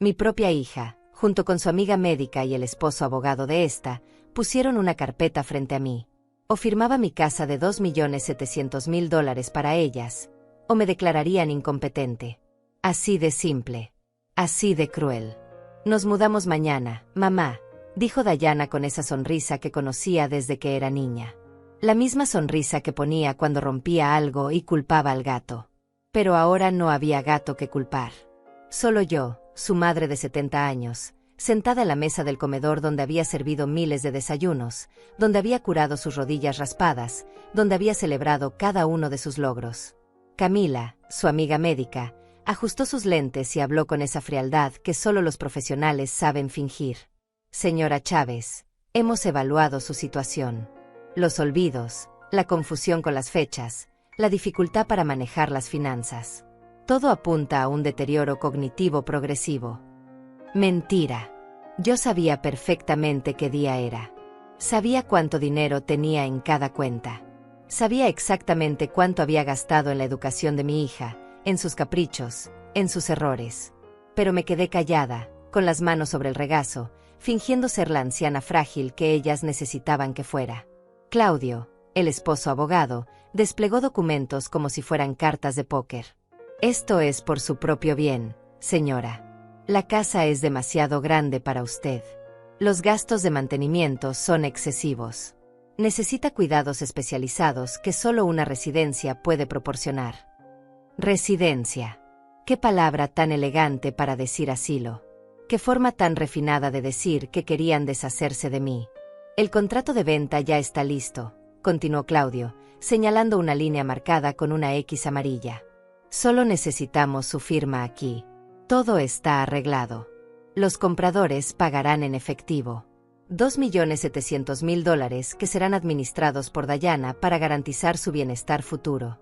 Mi propia hija, junto con su amiga médica y el esposo abogado de esta, pusieron una carpeta frente a mí. O firmaba mi casa de $2.700.000 para ellas, o me declararían incompetente. Así de simple. Así de cruel. Nos mudamos mañana, mamá, dijo Diana con esa sonrisa que conocía desde que era niña. La misma sonrisa que ponía cuando rompía algo y culpaba al gato. Pero ahora no había gato que culpar. Solo yo, su madre de 70 años, sentada a la mesa del comedor donde había servido miles de desayunos, donde había curado sus rodillas raspadas, donde había celebrado cada uno de sus logros. Camila, su amiga médica, ajustó sus lentes y habló con esa frialdad que solo los profesionales saben fingir. Señora Chávez, hemos evaluado su situación. Los olvidos, la confusión con las fechas, la dificultad para manejar las finanzas. Todo apunta a un deterioro cognitivo progresivo. Mentira. Yo sabía perfectamente qué día era. Sabía cuánto dinero tenía en cada cuenta. Sabía exactamente cuánto había gastado en la educación de mi hija, en sus caprichos, en sus errores. Pero me quedé callada, con las manos sobre el regazo, fingiendo ser la anciana frágil que ellas necesitaban que fuera. Claudio, el esposo abogado, desplegó documentos como si fueran cartas de póker. Esto es por su propio bien, señora. La casa es demasiado grande para usted. Los gastos de mantenimiento son excesivos. Necesita cuidados especializados que solo una residencia puede proporcionar. Residencia. Qué palabra tan elegante para decir asilo. Qué forma tan refinada de decir que querían deshacerse de mí. El contrato de venta ya está listo, continuó Claudio, señalando una línea marcada con una X amarilla. Solo necesitamos su firma aquí. Todo está arreglado. Los compradores pagarán en efectivo. $2.700.000 que serán administrados por Diana para garantizar su bienestar futuro.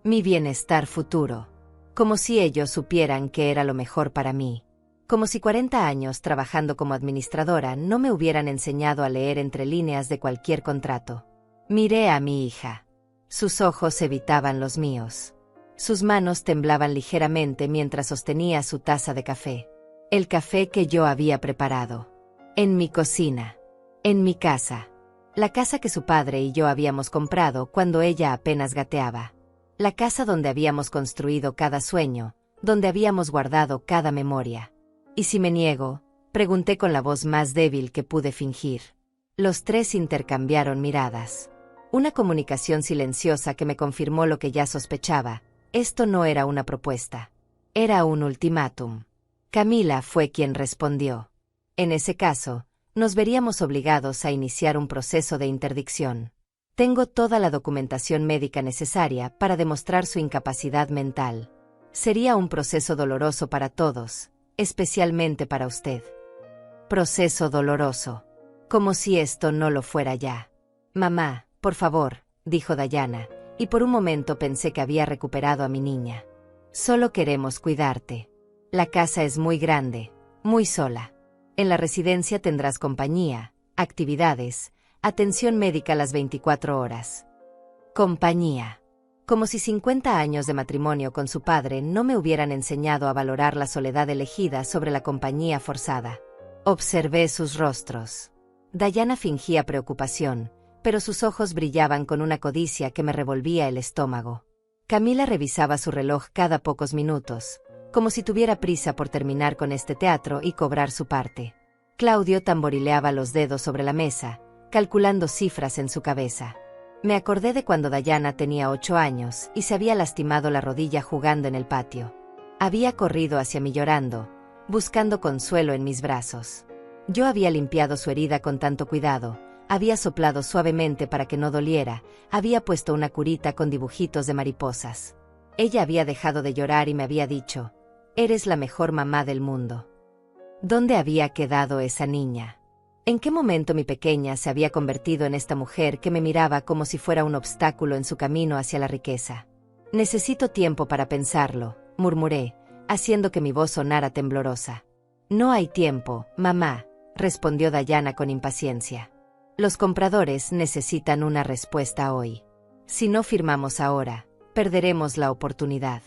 Mi bienestar futuro. Como si ellos supieran que era lo mejor para mí. Como si 40 años trabajando como administradora no me hubieran enseñado a leer entre líneas de cualquier contrato. Miré a mi hija. Sus ojos evitaban los míos. Sus manos temblaban ligeramente mientras sostenía su taza de café. El café que yo había preparado. En mi cocina. En mi casa. La casa que su padre y yo habíamos comprado cuando ella apenas gateaba. La casa donde habíamos construido cada sueño, donde habíamos guardado cada memoria. ¿Y si me niego?, pregunté con la voz más débil que pude fingir. Los tres intercambiaron miradas. Una comunicación silenciosa que me confirmó lo que ya sospechaba. Esto no era una propuesta. Era un ultimátum. Camila fue quien respondió. En ese caso, nos veríamos obligados a iniciar un proceso de interdicción. Tengo toda la documentación médica necesaria para demostrar su incapacidad mental. Sería un proceso doloroso para todos, especialmente para usted. Proceso doloroso. Como si esto no lo fuera ya. Mamá, por favor, dijo Diana, y por un momento pensé que había recuperado a mi niña. Solo queremos cuidarte. La casa es muy grande, muy sola. En la residencia tendrás compañía, actividades, atención médica las 24 horas. Compañía. Como si 50 años de matrimonio con su padre no me hubieran enseñado a valorar la soledad elegida sobre la compañía forzada. Observé sus rostros. Diana fingía preocupación, pero sus ojos brillaban con una codicia que me revolvía el estómago. Camila revisaba su reloj cada pocos minutos, como si tuviera prisa por terminar con este teatro y cobrar su parte. Claudio tamborileaba los dedos sobre la mesa, calculando cifras en su cabeza. Me acordé de cuando Diana tenía 8 años y se había lastimado la rodilla jugando en el patio. Había corrido hacia mí llorando, buscando consuelo en mis brazos. Yo había limpiado su herida con tanto cuidado, había soplado suavemente para que no doliera, había puesto una curita con dibujitos de mariposas. Ella había dejado de llorar y me había dicho: «Eres la mejor mamá del mundo». ¿Dónde había quedado esa niña? ¿En qué momento mi pequeña se había convertido en esta mujer que me miraba como si fuera un obstáculo en su camino hacia la riqueza? Necesito tiempo para pensarlo, murmuré, haciendo que mi voz sonara temblorosa. No hay tiempo, mamá, respondió Diana con impaciencia. Los compradores necesitan una respuesta hoy. Si no firmamos ahora, perderemos la oportunidad.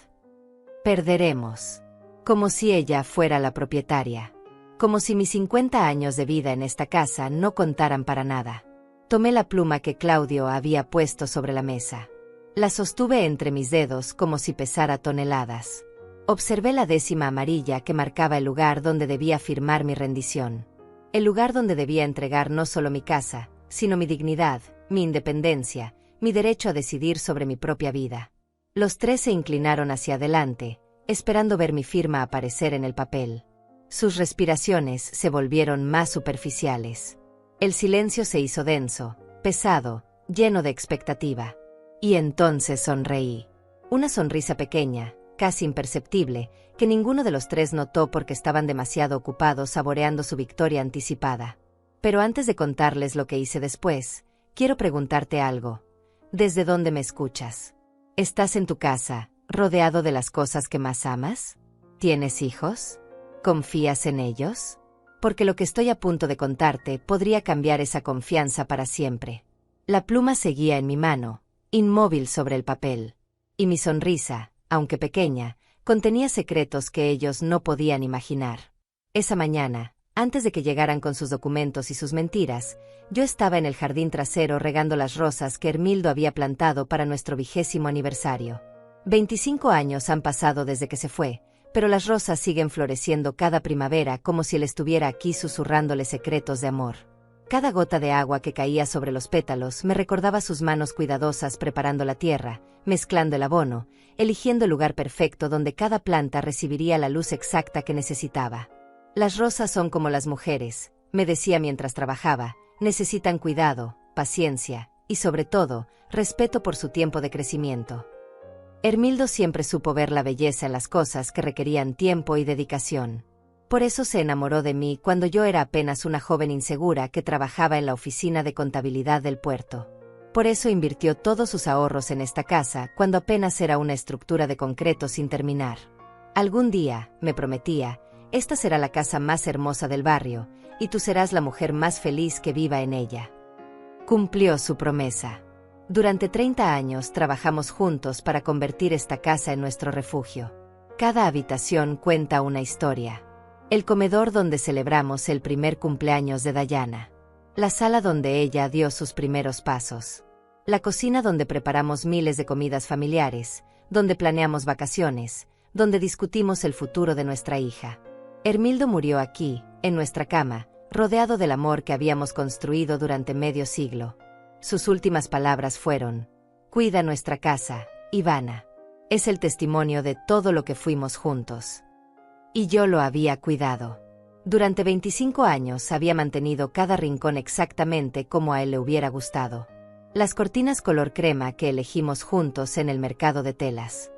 Perderemos. Como si ella fuera la propietaria. Como si mis 50 años de vida en esta casa no contaran para nada. Tomé la pluma que Claudio había puesto sobre la mesa. La sostuve entre mis dedos como si pesara toneladas. Observé la décima amarilla que marcaba el lugar donde debía firmar mi rendición. El lugar donde debía entregar no solo mi casa, sino mi dignidad, mi independencia, mi derecho a decidir sobre mi propia vida. Los tres se inclinaron hacia adelante, esperando ver mi firma aparecer en el papel. Sus respiraciones se volvieron más superficiales. El silencio se hizo denso, pesado, lleno de expectativa. Y entonces sonreí. Una sonrisa pequeña, casi imperceptible, que ninguno de los tres notó porque estaban demasiado ocupados saboreando su victoria anticipada. Pero antes de contarles lo que hice después, quiero preguntarte algo. ¿Desde dónde me escuchas? ¿Estás en tu casa, rodeado de las cosas que más amas? ¿Tienes hijos? ¿Confías en ellos? Porque lo que estoy a punto de contarte podría cambiar esa confianza para siempre. La pluma seguía en mi mano, inmóvil sobre el papel. Y mi sonrisa, aunque pequeña, contenía secretos que ellos no podían imaginar. Esa mañana, antes de que llegaran con sus documentos y sus mentiras, yo estaba en el jardín trasero regando las rosas que Hermildo había plantado para nuestro 20º aniversario. 25 años han pasado desde que se fue, pero las rosas siguen floreciendo cada primavera como si él estuviera aquí susurrándole secretos de amor. Cada gota de agua que caía sobre los pétalos me recordaba sus manos cuidadosas preparando la tierra, mezclando el abono, eligiendo el lugar perfecto donde cada planta recibiría la luz exacta que necesitaba. Las rosas son como las mujeres, me decía mientras trabajaba, necesitan cuidado, paciencia, y sobre todo, respeto por su tiempo de crecimiento. Hermildo siempre supo ver la belleza en las cosas que requerían tiempo y dedicación. Por eso se enamoró de mí cuando yo era apenas una joven insegura que trabajaba en la oficina de contabilidad del puerto. Por eso invirtió todos sus ahorros en esta casa cuando apenas era una estructura de concreto sin terminar. Algún día, me prometía, esta será la casa más hermosa del barrio, y tú serás la mujer más feliz que viva en ella. Cumplió su promesa. Durante 30 años trabajamos juntos para convertir esta casa en nuestro refugio. Cada habitación cuenta una historia. El comedor donde celebramos el primer cumpleaños de Dayana. La sala donde ella dio sus primeros pasos. La cocina donde preparamos miles de comidas familiares, donde planeamos vacaciones, donde discutimos el futuro de nuestra hija. Hermildo murió aquí, en nuestra cama, rodeado del amor que habíamos construido durante medio siglo. Sus últimas palabras fueron: «Cuida nuestra casa, Ivana». Es el testimonio de todo lo que fuimos juntos. Y yo lo había cuidado. Durante 25 años había mantenido cada rincón exactamente como a él le hubiera gustado. Las cortinas color crema que elegimos juntos en el mercado de telas.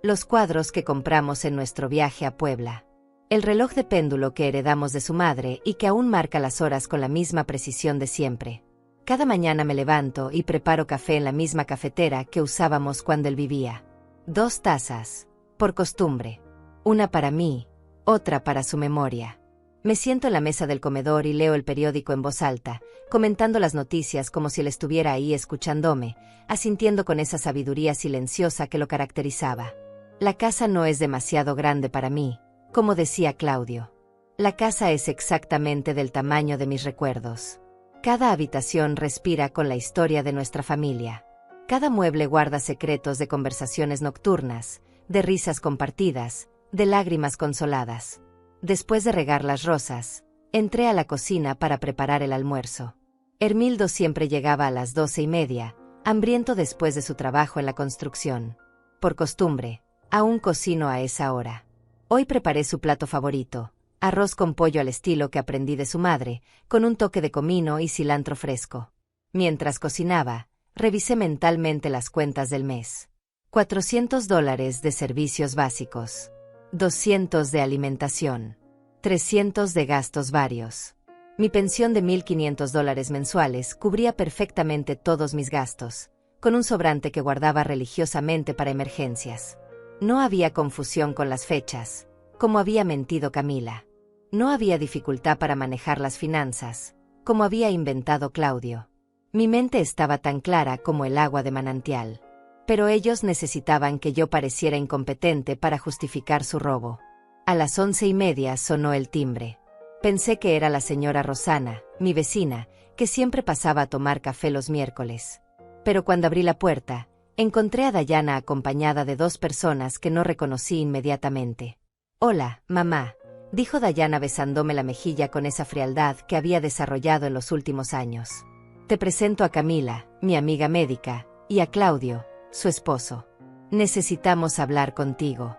Los cuadros que compramos en nuestro viaje a Puebla. El reloj de péndulo que heredamos de su madre y que aún marca las horas con la misma precisión de siempre. Cada mañana me levanto y preparo café en la misma cafetera que usábamos cuando él vivía. 2 tazas, por costumbre. Una para mí, otra para su memoria. Me siento en la mesa del comedor y leo el periódico en voz alta, comentando las noticias como si él estuviera ahí escuchándome, asintiendo con esa sabiduría silenciosa que lo caracterizaba. La casa no es demasiado grande para mí, como decía Claudio. La casa es exactamente del tamaño de mis recuerdos. Cada habitación respira con la historia de nuestra familia. Cada mueble guarda secretos de conversaciones nocturnas, de risas compartidas, de lágrimas consoladas. Después de regar las rosas, entré a la cocina para preparar el almuerzo. Hermildo siempre llegaba a las 12:30, hambriento después de su trabajo en la construcción. Por costumbre, aún cocino a esa hora. Hoy preparé su plato favorito, arroz con pollo al estilo que aprendí de su madre, con un toque de comino y cilantro fresco. Mientras cocinaba, revisé mentalmente las cuentas del mes. $400 de servicios básicos. 200 de alimentación. 300 de gastos varios. Mi pensión de $1,500 mensuales cubría perfectamente todos mis gastos, con un sobrante que guardaba religiosamente para emergencias. No había confusión con las fechas, como había mentido Camila. No había dificultad para manejar las finanzas, como había inventado Claudio. Mi mente estaba tan clara como el agua de manantial. Pero ellos necesitaban que yo pareciera incompetente para justificar su robo. A las 11:30 sonó el timbre. Pensé que era la señora Rosana, mi vecina, que siempre pasaba a tomar café los miércoles. Pero cuando abrí la puerta, encontré a Dayana acompañada de 2 personas que no reconocí inmediatamente. «Hola, mamá», dijo Dayana besándome la mejilla con esa frialdad que había desarrollado en los últimos años. «Te presento a Camila, mi amiga médica, y a Claudio, su esposo. Necesitamos hablar contigo».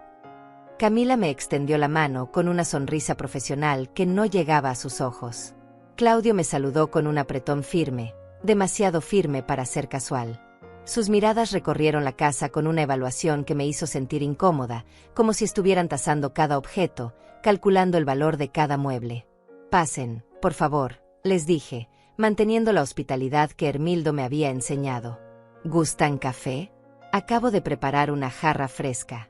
Camila me extendió la mano con una sonrisa profesional que no llegaba a sus ojos. Claudio me saludó con un apretón firme, demasiado firme para ser casual. Sus miradas recorrieron la casa con una evaluación que me hizo sentir incómoda, como si estuvieran tasando cada objeto, calculando el valor de cada mueble. «Pasen, por favor», les dije, manteniendo la hospitalidad que Hermildo me había enseñado. «¿Gustan café? Acabo de preparar una jarra fresca».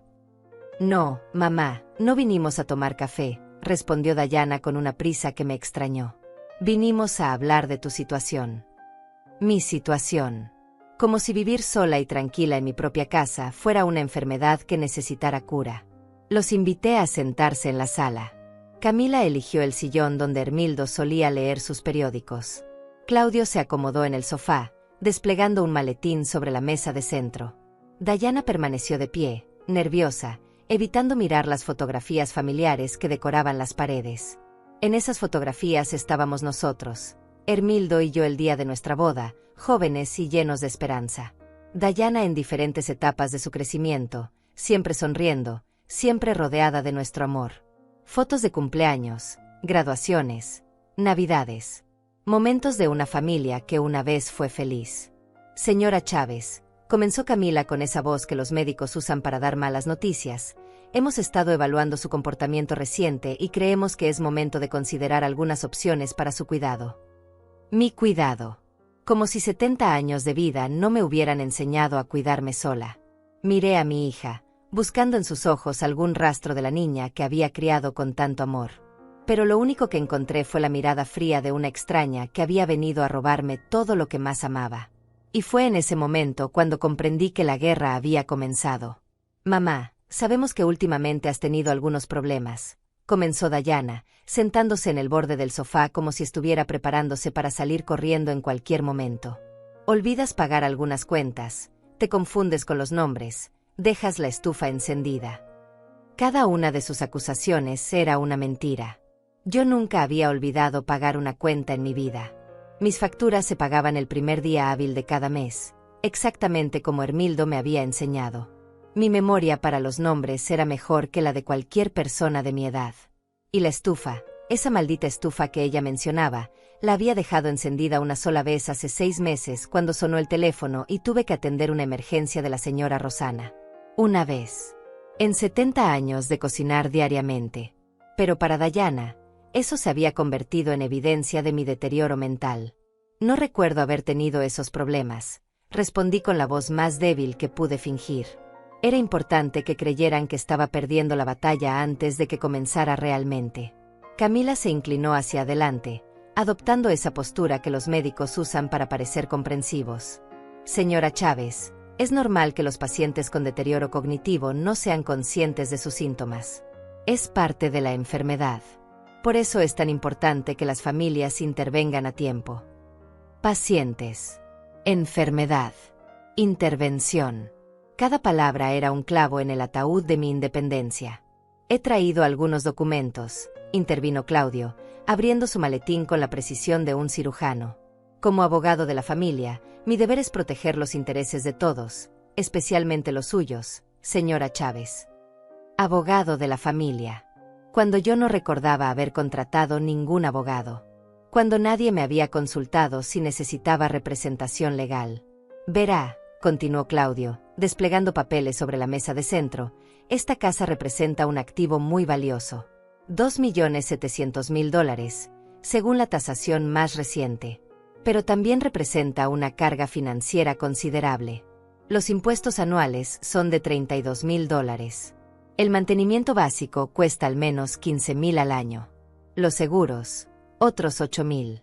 «No, mamá, no vinimos a tomar café», respondió Dayana con una prisa que me extrañó. «Vinimos a hablar de tu situación». «Mi situación». Como si vivir sola y tranquila en mi propia casa fuera una enfermedad que necesitara cura. Los invité a sentarse en la sala. Camila eligió el sillón donde Hermildo solía leer sus periódicos. Claudio se acomodó en el sofá, desplegando un maletín sobre la mesa de centro. Dayana permaneció de pie, nerviosa, evitando mirar las fotografías familiares que decoraban las paredes. En esas fotografías estábamos nosotros, Hermildo y yo el día de nuestra boda, jóvenes y llenos de esperanza. Dayana en diferentes etapas de su crecimiento, siempre sonriendo, siempre rodeada de nuestro amor. Fotos de cumpleaños, graduaciones, navidades. Momentos de una familia que una vez fue feliz. «Señora Chávez», comenzó Camila con esa voz que los médicos usan para dar malas noticias, «hemos estado evaluando su comportamiento reciente y creemos que es momento de considerar algunas opciones para su cuidado». Mi cuidado. Como si 70 años de vida no me hubieran enseñado a cuidarme sola. Miré a mi hija, buscando en sus ojos algún rastro de la niña que había criado con tanto amor. Pero lo único que encontré fue la mirada fría de una extraña que había venido a robarme todo lo que más amaba. Y fue en ese momento cuando comprendí que la guerra había comenzado. «Mamá, sabemos que últimamente has tenido algunos problemas», comenzó Dayana, sentándose en el borde del sofá como si estuviera preparándose para salir corriendo en cualquier momento. «Olvidas pagar algunas cuentas, te confundes con los nombres, dejas la estufa encendida». Cada una de sus acusaciones era una mentira. Yo nunca había olvidado pagar una cuenta en mi vida. Mis facturas se pagaban el primer día hábil de cada mes, exactamente como Hermildo me había enseñado. Mi memoria para los nombres era mejor que la de cualquier persona de mi edad. Y la estufa, esa maldita estufa que ella mencionaba, la había dejado encendida una sola vez hace 6 meses cuando sonó el teléfono y tuve que atender una emergencia de la señora Rosana. Una vez. En 70 años de cocinar diariamente. Pero para Dayana, eso se había convertido en evidencia de mi deterioro mental. «No recuerdo haber tenido esos problemas», respondí con la voz más débil que pude fingir. Era importante que creyeran que estaba perdiendo la batalla antes de que comenzara realmente. Camila se inclinó hacia adelante, adoptando esa postura que los médicos usan para parecer comprensivos. «Señora Chávez, es normal que los pacientes con deterioro cognitivo no sean conscientes de sus síntomas. Es parte de la enfermedad. Por eso es tan importante que las familias intervengan a tiempo». Pacientes. Enfermedad. Intervención. Cada palabra era un clavo en el ataúd de mi independencia. «He traído algunos documentos», intervino Claudio, abriendo su maletín con la precisión de un cirujano. «Como abogado de la familia, mi deber es proteger los intereses de todos, especialmente los suyos, señora Chávez». Abogado de la familia. Cuando yo no recordaba haber contratado ningún abogado. Cuando nadie me había consultado si necesitaba representación legal. «Verá», continuó Claudio, desplegando papeles sobre la mesa de centro, «esta casa representa un activo muy valioso. $2.700.000, según la tasación más reciente. Pero también representa una carga financiera considerable. Los impuestos anuales son de $32.000. El mantenimiento básico cuesta al menos $15.000 al año. Los seguros, otros $8.000.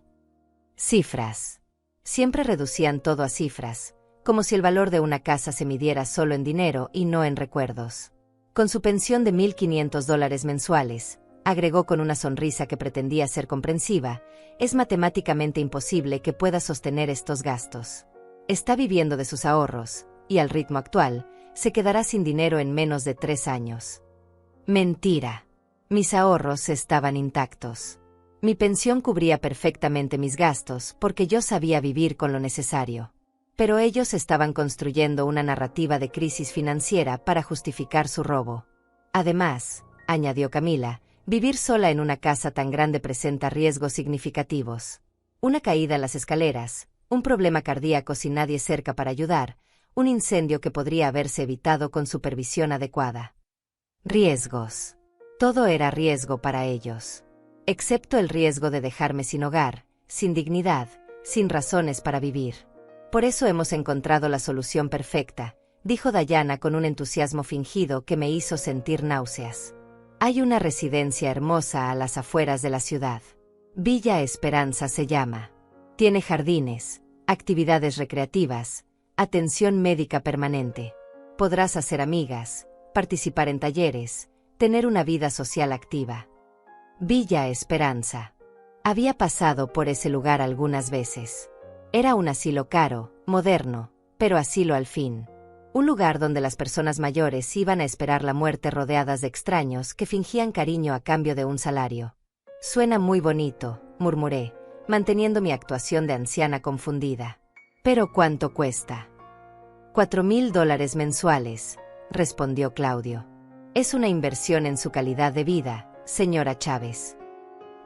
Cifras. Siempre reducían todo a cifras, como si el valor de una casa se midiera solo en dinero y no en recuerdos. Con su pensión de $1,500 mensuales, agregó con una sonrisa que pretendía ser comprensiva, es matemáticamente imposible que pueda sostener estos gastos. Está viviendo de sus ahorros, y al ritmo actual, se quedará sin dinero en menos de 3 años. Mentira. Mis ahorros estaban intactos. Mi pensión cubría perfectamente mis gastos porque yo sabía vivir con lo necesario. Pero ellos estaban construyendo una narrativa de crisis financiera para justificar su robo. Además, añadió Camila, vivir sola en una casa tan grande presenta riesgos significativos. Una caída en las escaleras, un problema cardíaco sin nadie cerca para ayudar, un incendio que podría haberse evitado con supervisión adecuada. Riesgos. Todo era riesgo para ellos. Excepto el riesgo de dejarme sin hogar, sin dignidad, sin razones para vivir. Por eso hemos encontrado la solución perfecta, dijo Dayana con un entusiasmo fingido que me hizo sentir náuseas. Hay una residencia hermosa a las afueras de la ciudad. Villa Esperanza se llama. Tiene jardines, actividades recreativas, atención médica permanente. Podrás hacer amigas, participar en talleres, tener una vida social activa. Villa Esperanza. Había pasado por ese lugar algunas veces. Era un asilo caro, moderno, pero asilo al fin. Un lugar donde las personas mayores iban a esperar la muerte rodeadas de extraños que fingían cariño a cambio de un salario. Suena muy bonito, murmuré, manteniendo mi actuación de anciana confundida. ¿Pero cuánto cuesta? $4,000 mensuales, respondió Claudio. Es una inversión en su calidad de vida, señora Chávez.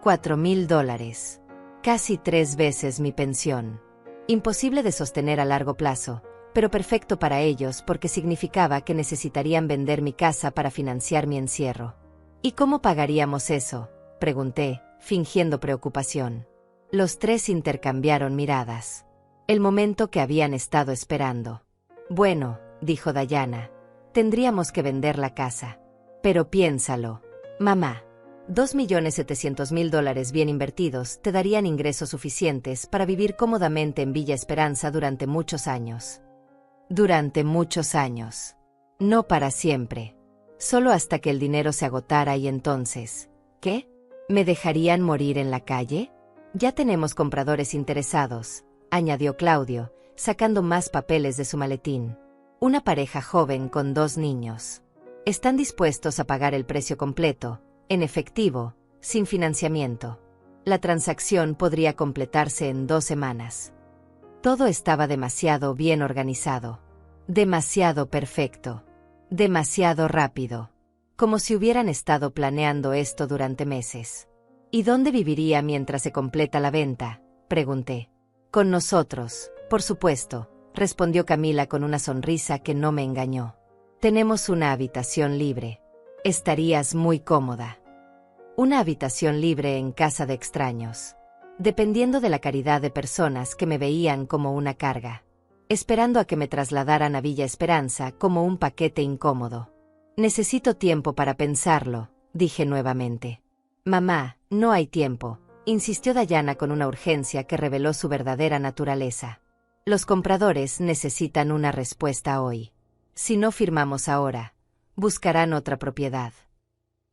$4,000. Casi 3 veces mi pensión. Imposible de sostener a largo plazo, pero perfecto para ellos porque significaba que necesitarían vender mi casa para financiar mi encierro. ¿Y cómo pagaríamos eso?, pregunté, fingiendo preocupación. Los 3 intercambiaron miradas. El momento que habían estado esperando. Bueno, dijo Dayana, tendríamos que vender la casa. Pero piénsalo, mamá. $2,700,000 bien invertidos te darían ingresos suficientes para vivir cómodamente en Villa Esperanza durante muchos años. Durante muchos años. No para siempre. Solo hasta que el dinero se agotara y entonces, ¿qué? ¿Me dejarían morir en la calle? Ya tenemos compradores interesados, añadió Claudio, sacando más papeles de su maletín. Una pareja joven con 2 niños. Están dispuestos a pagar el precio completo, en efectivo, sin financiamiento. La transacción podría completarse en 2 semanas. Todo estaba demasiado bien organizado. Demasiado perfecto. Demasiado rápido. Como si hubieran estado planeando esto durante meses. ¿Y dónde viviría mientras se completa la venta?, pregunté. Con nosotros, por supuesto, respondió Camila con una sonrisa que no me engañó. Tenemos una habitación libre. Estarías muy cómoda. Una habitación libre en casa de extraños. Dependiendo de la caridad de personas que me veían como una carga. Esperando a que me trasladaran a Villa Esperanza como un paquete incómodo. Necesito tiempo para pensarlo, dije nuevamente. Mamá, no hay tiempo, insistió Dayana con una urgencia que reveló su verdadera naturaleza. Los compradores necesitan una respuesta hoy. Si no firmamos ahora, buscarán otra propiedad.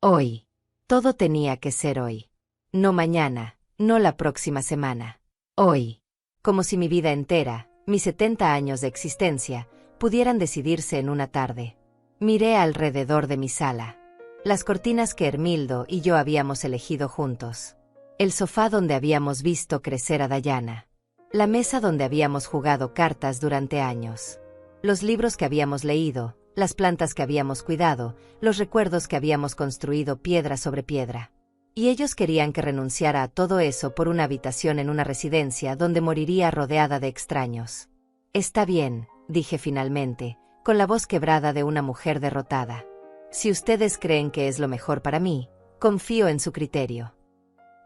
Hoy. Todo tenía que ser hoy. No mañana, no la próxima semana. Hoy. Como si mi vida entera, mis 70 años de existencia, pudieran decidirse en una tarde. Miré alrededor de mi sala. Las cortinas que Hermildo y yo habíamos elegido juntos. El sofá donde habíamos visto crecer a Dayana. La mesa donde habíamos jugado cartas durante años. Los libros que habíamos leído, las plantas que habíamos cuidado, los recuerdos que habíamos construido piedra sobre piedra. Y ellos querían que renunciara a todo eso por una habitación en una residencia donde moriría rodeada de extraños. Está bien, dije finalmente, con la voz quebrada de una mujer derrotada. Si ustedes creen que es lo mejor para mí, confío en su criterio.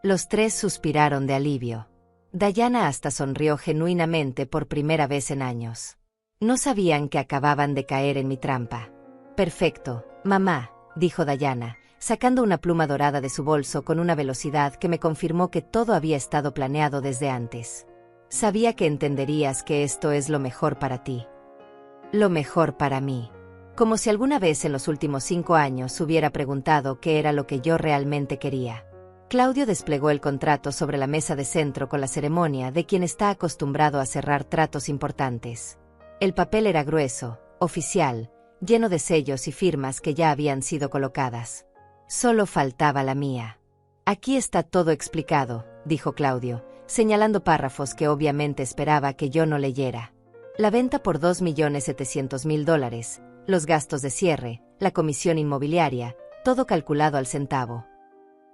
Los 3 suspiraron de alivio. Dayana hasta sonrió genuinamente por primera vez en años. No sabían que acababan de caer en mi trampa. Perfecto, mamá, dijo Dayana, sacando una pluma dorada de su bolso con una velocidad que me confirmó que todo había estado planeado desde antes. Sabía que entenderías que esto es lo mejor para ti. Lo mejor para mí. Como si alguna vez en los últimos 5 años hubiera preguntado qué era lo que yo realmente quería. Claudio desplegó el contrato sobre la mesa de centro con la ceremonia de quien está acostumbrado a cerrar tratos importantes. El papel era grueso, oficial, lleno de sellos y firmas que ya habían sido colocadas. Solo faltaba la mía. Aquí está todo explicado, dijo Claudio, señalando párrafos que obviamente esperaba que yo no leyera. La venta por $2.700.000, los gastos de cierre, la comisión inmobiliaria, todo calculado al centavo.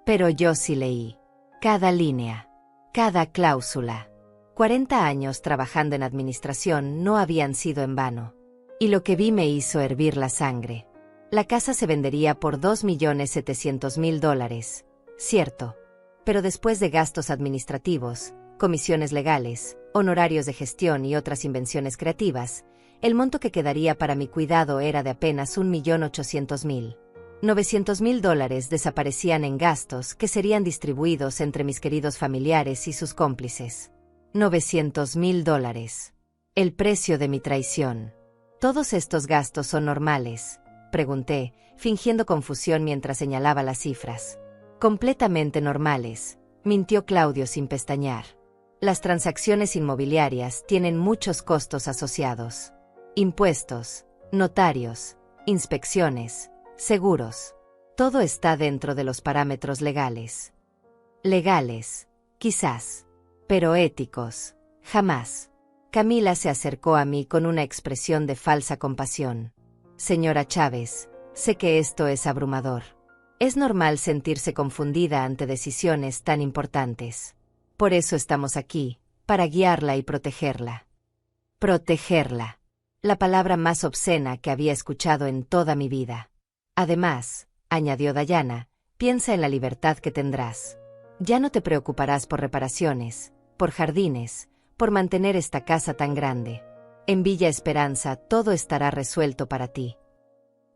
Pero yo sí leí. Cada línea. Cada cláusula. 40 años trabajando en administración no habían sido en vano. Y lo que vi me hizo hervir la sangre. La casa se vendería por $2.700.000, cierto. Pero después de gastos administrativos, comisiones legales, honorarios de gestión y otras invenciones creativas, el monto que quedaría para mi cuidado era de apenas $1.800.000. $900.000 desaparecían en gastos que serían distribuidos entre mis queridos familiares y sus cómplices. $900.000. El precio de mi traición. ¿Todos estos gastos son normales?, pregunté, fingiendo confusión mientras señalaba las cifras. Completamente normales, mintió Claudio sin pestañear. Las transacciones inmobiliarias tienen muchos costos asociados. Impuestos, notarios, inspecciones, seguros. Todo está dentro de los parámetros legales. Legales, quizás, pero éticos, jamás. Camila se acercó a mí con una expresión de falsa compasión. Señora Chávez, sé que esto es abrumador. Es normal sentirse confundida ante decisiones tan importantes. Por eso estamos aquí, para guiarla y protegerla. Protegerla. La palabra más obscena que había escuchado en toda mi vida. Además, añadió Dayana, piensa en la libertad que tendrás. Ya no te preocuparás por reparaciones, por jardines, por mantener esta casa tan grande. En Villa Esperanza todo estará resuelto para ti.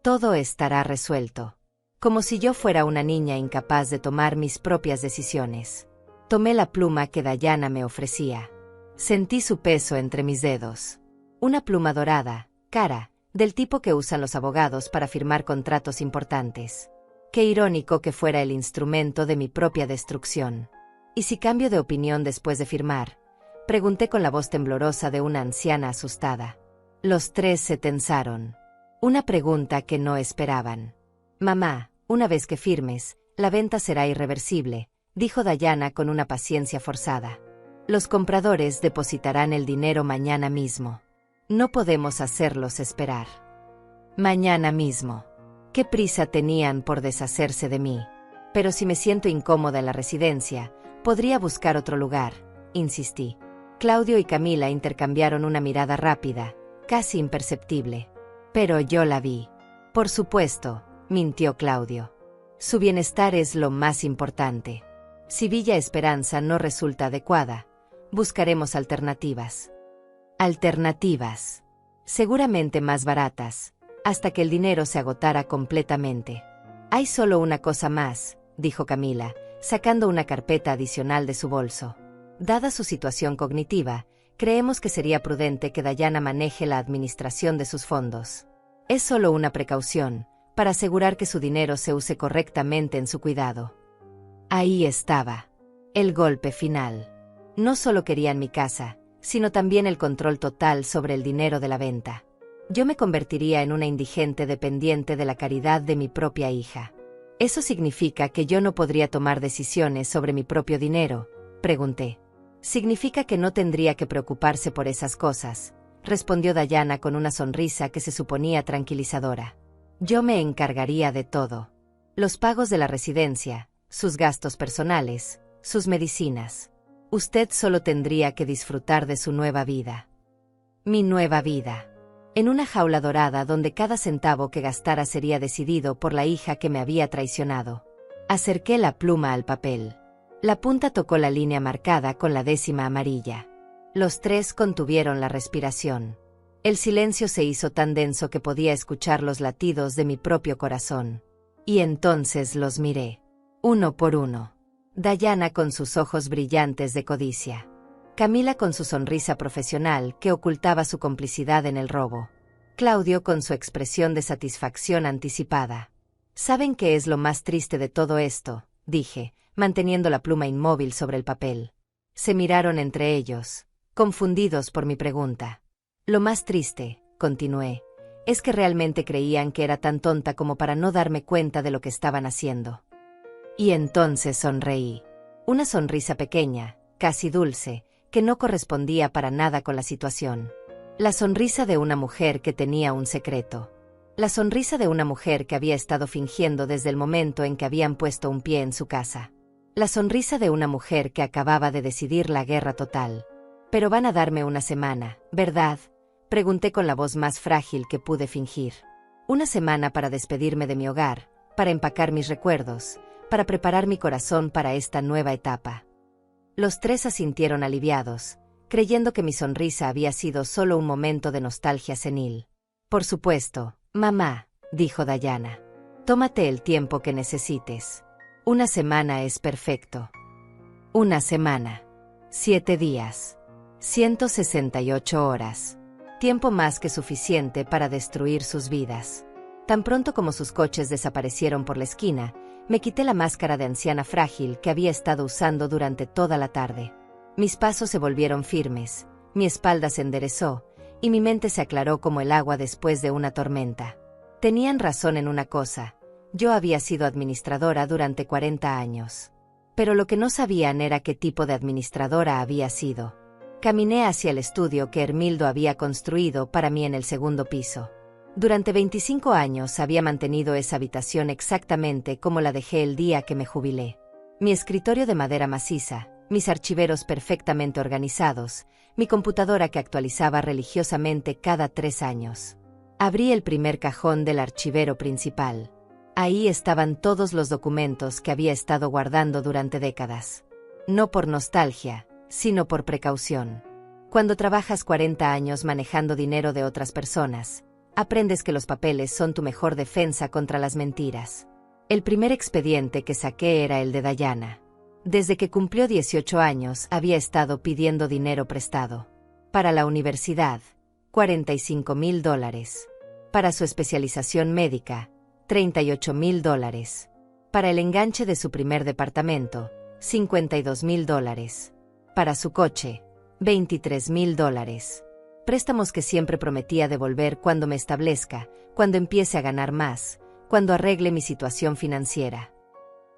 Todo estará resuelto. Como si yo fuera una niña incapaz de tomar mis propias decisiones. Tomé la pluma que Dayana me ofrecía. Sentí su peso entre mis dedos. Una pluma dorada, cara, del tipo que usan los abogados para firmar contratos importantes. Qué irónico que fuera el instrumento de mi propia destrucción. ¿Y si cambio de opinión después de firmar?, pregunté con la voz temblorosa de una anciana asustada. Los tres se tensaron. Una pregunta que no esperaban. Mamá, una vez que firmes, la venta será irreversible, dijo Dayana con una paciencia forzada. Los compradores depositarán el dinero mañana mismo. No podemos hacerlos esperar. Mañana mismo. ¿Qué prisa tenían por deshacerse de mí? Pero si me siento incómoda en la residencia, podría buscar otro lugar, insistí. Claudio y Camila intercambiaron una mirada rápida, casi imperceptible. Pero yo la vi. Por supuesto, mintió Claudio. Su bienestar es lo más importante. Si Villa Esperanza no resulta adecuada, buscaremos alternativas. Alternativas. Seguramente más baratas, hasta que el dinero se agotara completamente. Hay solo una cosa más, dijo Camila, sacando una carpeta adicional de su bolso. Dada su situación cognitiva, creemos que sería prudente que Dayana maneje la administración de sus fondos. Es solo una precaución, para asegurar que su dinero se use correctamente en su cuidado. Ahí estaba. El golpe final. No solo querían mi casa, sino también el control total sobre el dinero de la venta. Yo me convertiría en una indigente dependiente de la caridad de mi propia hija. ¿Eso significa que yo no podría tomar decisiones sobre mi propio dinero?, pregunté. Significa que no tendría que preocuparse por esas cosas, respondió Dayana con una sonrisa que se suponía tranquilizadora. Yo me encargaría de todo. Los pagos de la residencia, sus gastos personales, sus medicinas. Usted solo tendría que disfrutar de su nueva vida. Mi nueva vida. En una jaula dorada donde cada centavo que gastara sería decidido por la hija que me había traicionado. Acerqué la pluma al papel. La punta tocó la línea marcada con la décima amarilla. Los tres contuvieron la respiración. El silencio se hizo tan denso que podía escuchar los latidos de mi propio corazón. Y entonces los miré. Uno por uno. Dayana con sus ojos brillantes de codicia. Camila con su sonrisa profesional que ocultaba su complicidad en el robo. Claudio con su expresión de satisfacción anticipada. ¿Saben qué es lo más triste de todo esto?, dije, manteniendo la pluma inmóvil sobre el papel. Se miraron entre ellos, confundidos por mi pregunta. Lo más triste, continué, es que realmente creían que era tan tonta como para no darme cuenta de lo que estaban haciendo. Y entonces sonreí. Una sonrisa pequeña, casi dulce, que no correspondía para nada con la situación. La sonrisa de una mujer que tenía un secreto. La sonrisa de una mujer que había estado fingiendo desde el momento en que habían puesto un pie en su casa. La sonrisa de una mujer que acababa de decidir la guerra total. Pero van a darme una semana, ¿verdad?, pregunté con la voz más frágil que pude fingir. Una semana para despedirme de mi hogar, para empacar mis recuerdos, para preparar mi corazón para esta nueva etapa. Los tres asintieron aliviados, creyendo que mi sonrisa había sido solo un momento de nostalgia senil. Por supuesto, mamá, dijo Dayana. Tómate el tiempo que necesites. Una semana es perfecto. Una semana. 7 días. 168 horas. Tiempo más que suficiente para destruir sus vidas. Tan pronto como sus coches desaparecieron por la esquina, me quité la máscara de anciana frágil que había estado usando durante toda la tarde. Mis pasos se volvieron firmes, mi espalda se enderezó, y mi mente se aclaró como el agua después de una tormenta. Tenían razón en una cosa, yo había sido administradora durante 40 años. Pero lo que no sabían era qué tipo de administradora había sido. Caminé hacia el estudio que Hermildo había construido para mí en el segundo piso. Durante 25 años había mantenido esa habitación exactamente como la dejé el día que me jubilé. Mi escritorio de madera maciza, mis archiveros perfectamente organizados, mi computadora que actualizaba religiosamente cada 3 años. Abrí el primer cajón del archivero principal. Ahí estaban todos los documentos que había estado guardando durante décadas. No por nostalgia, sino por precaución. Cuando trabajas 40 años manejando dinero de otras personas, aprendes que los papeles son tu mejor defensa contra las mentiras. El primer expediente que saqué era el de Dayana. Desde que cumplió 18 años había estado pidiendo dinero prestado. Para la universidad, $45,000. Para su especialización médica, $38,000. Para el enganche de su primer departamento, $52,000. Para su coche, $23,000. Préstamos que siempre prometía devolver cuando me establezca, cuando empiece a ganar más, cuando arregle mi situación financiera.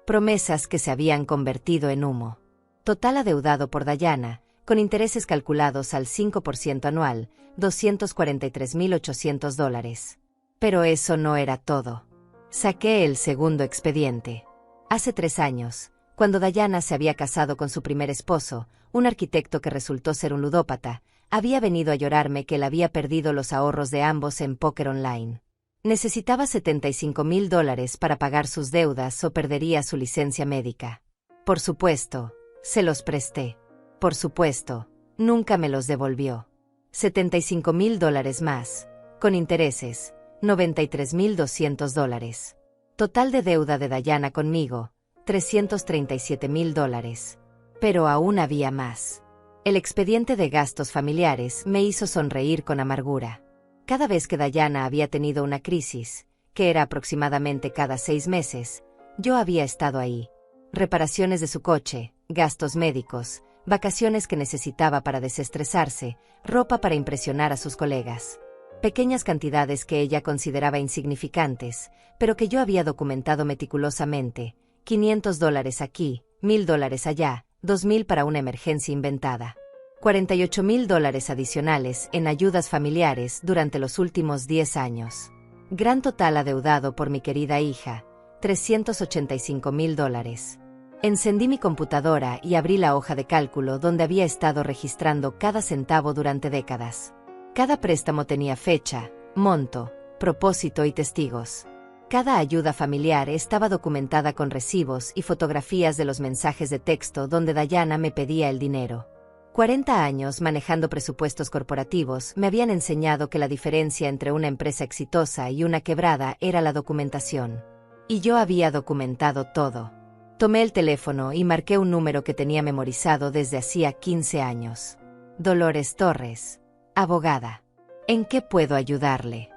Promesas que se habían convertido en humo. Total adeudado por Dayana, con intereses calculados al 5% anual, $243,800. Pero eso no era todo. Saqué el segundo expediente. Hace 3 años, cuando Dayana se había casado con su primer esposo, un arquitecto que resultó ser un ludópata, había venido a llorarme que él había perdido los ahorros de ambos en póker online. Necesitaba $75,000 para pagar sus deudas o perdería su licencia médica. Por supuesto, se los presté. Por supuesto, nunca me los devolvió. $75,000 más, con intereses, $93,200. Total de deuda de Dayana conmigo, $337,000. Pero aún había más. El expediente de gastos familiares me hizo sonreír con amargura. Cada vez que Dayana había tenido una crisis, que era aproximadamente cada 6 meses, yo había estado ahí. Reparaciones de su coche, gastos médicos, vacaciones que necesitaba para desestresarse, ropa para impresionar a sus colegas. Pequeñas cantidades que ella consideraba insignificantes, pero que yo había documentado meticulosamente. $500 aquí, $1,000 allá, $2,000 para una emergencia inventada. $48,000 adicionales en ayudas familiares durante los últimos 10 años. Gran total adeudado por mi querida hija, $385,000. Encendí mi computadora y abrí la hoja de cálculo donde había estado registrando cada centavo durante décadas. Cada préstamo tenía fecha, monto, propósito y testigos. Cada ayuda familiar estaba documentada con recibos y fotografías de los mensajes de texto donde Dayana me pedía el dinero. 40 años manejando presupuestos corporativos me habían enseñado que la diferencia entre una empresa exitosa y una quebrada era la documentación. Y yo había documentado todo. Tomé el teléfono y marqué un número que tenía memorizado desde hacía 15 años. Dolores Torres, abogada. ¿En qué puedo ayudarle?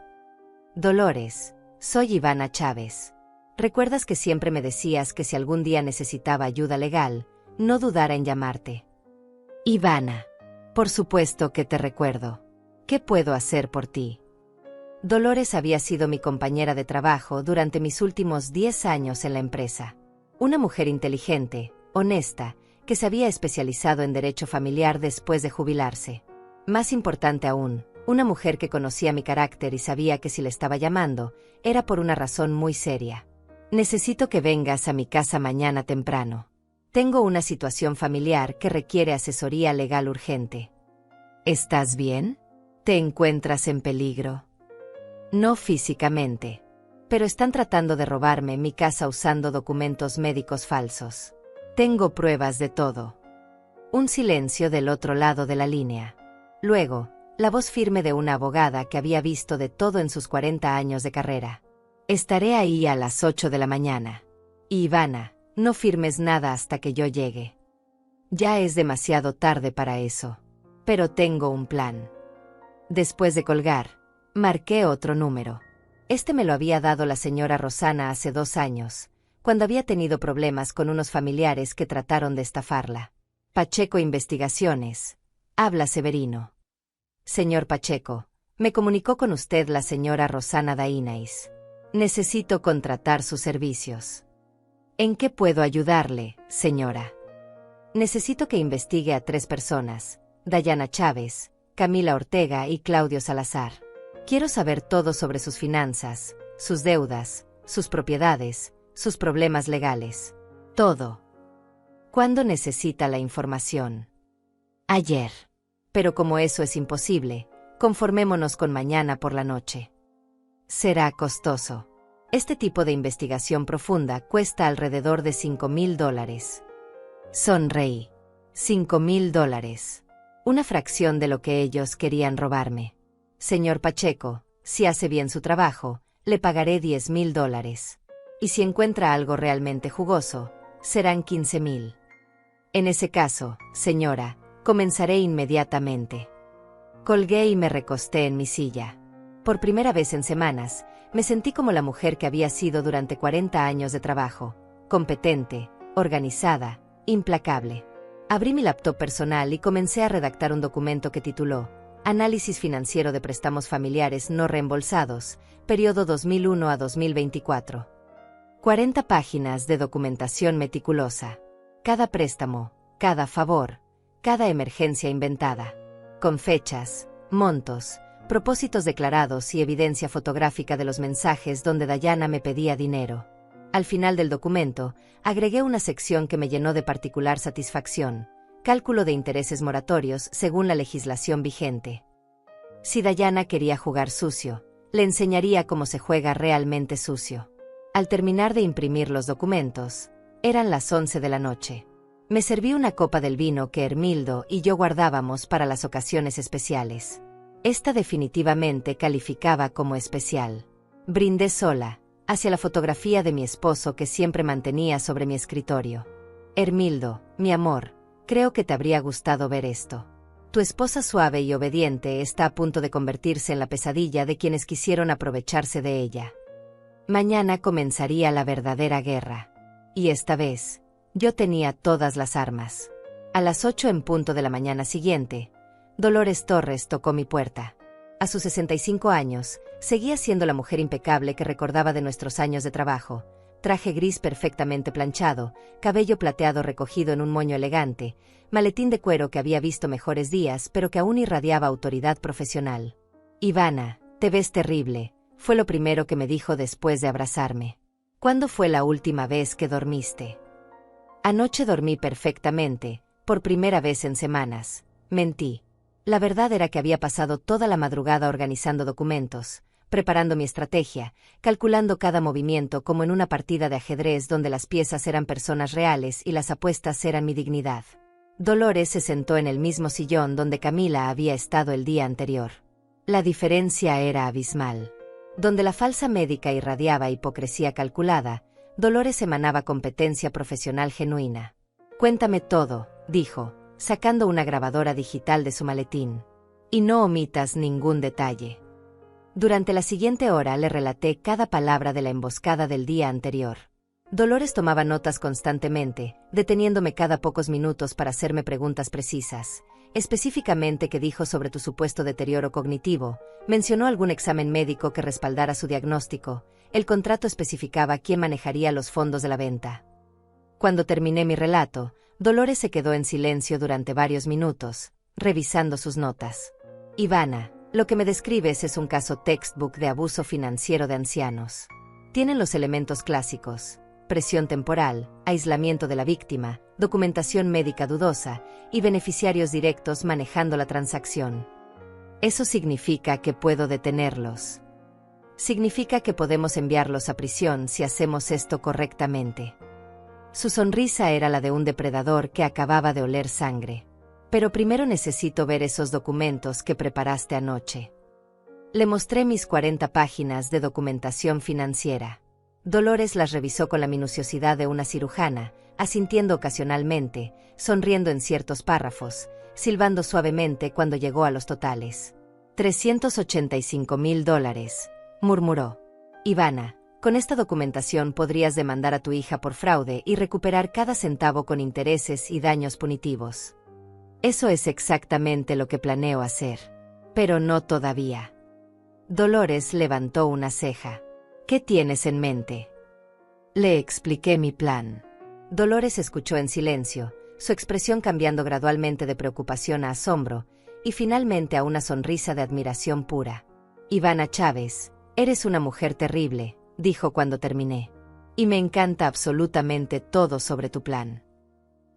Dolores, soy Ivana Chávez. ¿Recuerdas que siempre me decías que si algún día necesitaba ayuda legal, no dudara en llamarte? Ivana, por supuesto que te recuerdo. ¿Qué puedo hacer por ti? Dolores había sido mi compañera de trabajo durante mis últimos 10 años en la empresa. Una mujer inteligente, honesta, que se había especializado en derecho familiar después de jubilarse. Más importante aún, una mujer que conocía mi carácter y sabía que si le estaba llamando, era por una razón muy seria. Necesito que vengas a mi casa mañana temprano. Tengo una situación familiar que requiere asesoría legal urgente. ¿Estás bien? ¿Te encuentras en peligro? No físicamente, pero están tratando de robarme mi casa usando documentos médicos falsos. Tengo pruebas de todo. Un silencio del otro lado de la línea. Luego, la voz firme de una abogada que había visto de todo en sus 40 años de carrera. Estaré ahí a las 8 de la mañana. Ivana, no firmes nada hasta que yo llegue. Ya es demasiado tarde para eso. Pero tengo un plan. Después de colgar, marqué otro número. Este me lo había dado la señora Rosana hace 2 años, cuando había tenido problemas con unos familiares que trataron de estafarla. Pacheco Investigaciones. Habla Severino. Señor Pacheco, me comunicó con usted la señora Rosana Dainais. Necesito contratar sus servicios. ¿En qué puedo ayudarle, señora? Necesito que investigue a 3 personas, Dayana Chávez, Camila Ortega y Claudio Salazar. Quiero saber todo sobre sus finanzas, sus deudas, sus propiedades, sus problemas legales. Todo. ¿Cuándo necesita la información? Ayer. Pero como eso es imposible, conformémonos con mañana por la noche. Será costoso. Este tipo de investigación profunda cuesta alrededor de $5,000. Sonreí. $5,000. Una fracción de lo que ellos querían robarme. Señor Pacheco, si hace bien su trabajo, le pagaré $10,000. Y si encuentra algo realmente jugoso, serán 15,000. En ese caso, señora, comenzaré inmediatamente. Colgué y me recosté en mi silla. Por primera vez en semanas, me sentí como la mujer que había sido durante 40 años de trabajo, competente, organizada, implacable. Abrí mi laptop personal y comencé a redactar un documento que tituló Análisis financiero de préstamos familiares no reembolsados, periodo 2001 a 2024. 40 páginas de documentación meticulosa. Cada préstamo, cada favor, cada emergencia inventada. Con fechas, montos, propósitos declarados y evidencia fotográfica de los mensajes donde Dayana me pedía dinero. Al final del documento, agregué una sección que me llenó de particular satisfacción: cálculo de intereses moratorios según la legislación vigente. Si Dayana quería jugar sucio, le enseñaría cómo se juega realmente sucio. Al terminar de imprimir los documentos, eran las 11 de la noche. Me serví una copa del vino que Hermildo y yo guardábamos para las ocasiones especiales. Esta definitivamente calificaba como especial. Brindé sola, hacia la fotografía de mi esposo que siempre mantenía sobre mi escritorio. Hermildo, mi amor, creo que te habría gustado ver esto. Tu esposa suave y obediente está a punto de convertirse en la pesadilla de quienes quisieron aprovecharse de ella. Mañana comenzaría la verdadera guerra. Y esta vez, yo tenía todas las armas. A las 8 en punto de la mañana siguiente, Dolores Torres tocó mi puerta. A sus 65 años, seguía siendo la mujer impecable que recordaba de nuestros años de trabajo. Traje gris perfectamente planchado, cabello plateado recogido en un moño elegante, maletín de cuero que había visto mejores días pero que aún irradiaba autoridad profesional. Ivana, te ves terrible, fue lo primero que me dijo después de abrazarme. ¿Cuándo fue la última vez que dormiste? Anoche dormí perfectamente, por primera vez en semanas. Mentí. La verdad era que había pasado toda la madrugada organizando documentos, preparando mi estrategia, calculando cada movimiento como en una partida de ajedrez donde las piezas eran personas reales y las apuestas eran mi dignidad. Dolores se sentó en el mismo sillón donde Camila había estado el día anterior. La diferencia era abismal. Donde la falsa médica irradiaba hipocresía calculada, Dolores emanaba competencia profesional genuina. Cuéntame todo, dijo, sacando una grabadora digital de su maletín. Y no omitas ningún detalle. Durante la siguiente hora le relaté cada palabra de la emboscada del día anterior. Dolores tomaba notas constantemente, deteniéndome cada pocos minutos para hacerme preguntas precisas. Específicamente qué dijo sobre tu supuesto deterioro cognitivo, mencionó algún examen médico que respaldara su diagnóstico, el contrato especificaba quién manejaría los fondos de la venta. Cuando terminé mi relato, Dolores se quedó en silencio durante varios minutos, revisando sus notas. Ivana, lo que me describes es un caso textbook de abuso financiero de ancianos. Tienen los elementos clásicos: presión temporal, aislamiento de la víctima, documentación médica dudosa y beneficiarios directos manejando la transacción. Eso significa que puedo detenerlos. Significa que podemos enviarlos a prisión si hacemos esto correctamente. Su sonrisa era la de un depredador que acababa de oler sangre. Pero primero necesito ver esos documentos que preparaste anoche. Le mostré mis 40 páginas de documentación financiera. Dolores las revisó con la minuciosidad de una cirujana, asintiendo ocasionalmente, sonriendo en ciertos párrafos, silbando suavemente cuando llegó a los totales. $385,000, murmuró. Ivana, con esta documentación podrías demandar a tu hija por fraude y recuperar cada centavo con intereses y daños punitivos. Eso es exactamente lo que planeo hacer. Pero no todavía. Dolores levantó una ceja. ¿Qué tienes en mente? Le expliqué mi plan. Dolores escuchó en silencio, su expresión cambiando gradualmente de preocupación a asombro, y finalmente a una sonrisa de admiración pura. Ivana Chávez, eres una mujer terrible, dijo cuando terminé. Y me encanta absolutamente todo sobre tu plan.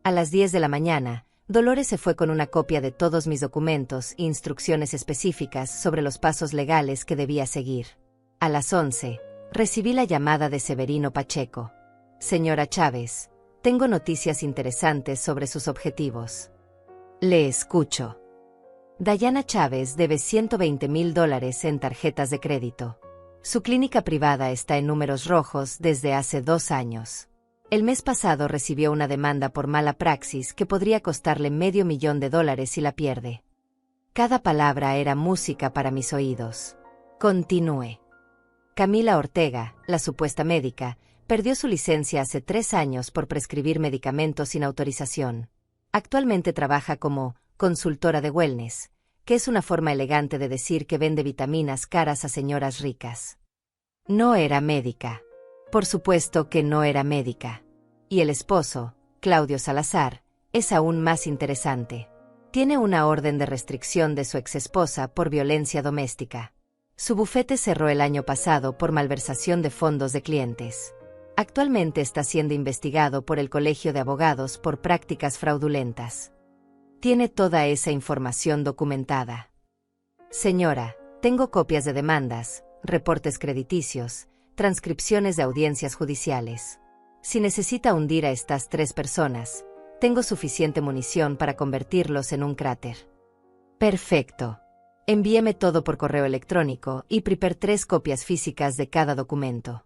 A las 10 de la mañana, Dolores se fue con una copia de todos mis documentos e instrucciones específicas sobre los pasos legales que debía seguir. A las 11, recibí la llamada de Severino Pacheco. Señora Chávez, tengo noticias interesantes sobre sus objetivos. Le escucho. Dayana Chávez debe $120,000 en tarjetas de crédito. Su clínica privada está en números rojos desde hace 2 años. El mes pasado recibió una demanda por mala praxis que podría costarle $500,000 si la pierde. Cada palabra era música para mis oídos. Continúe. Camila Ortega, la supuesta médica, perdió su licencia hace 3 años por prescribir medicamentos sin autorización. Actualmente trabaja como consultora de wellness, que es una forma elegante de decir que vende vitaminas caras a señoras ricas. No era médica. Por supuesto que no era médica. Y el esposo, Claudio Salazar, es aún más interesante. Tiene una orden de restricción de su exesposa por violencia doméstica. Su bufete cerró el año pasado por malversación de fondos de clientes. Actualmente está siendo investigado por el Colegio de Abogados por prácticas fraudulentas. Tiene toda esa información documentada. Señora, tengo copias de demandas, reportes crediticios, transcripciones de audiencias judiciales. Si necesita hundir a estas 3 personas, tengo suficiente munición para convertirlos en un cráter. Perfecto. Envíeme todo por correo electrónico y prepare 3 copias físicas de cada documento.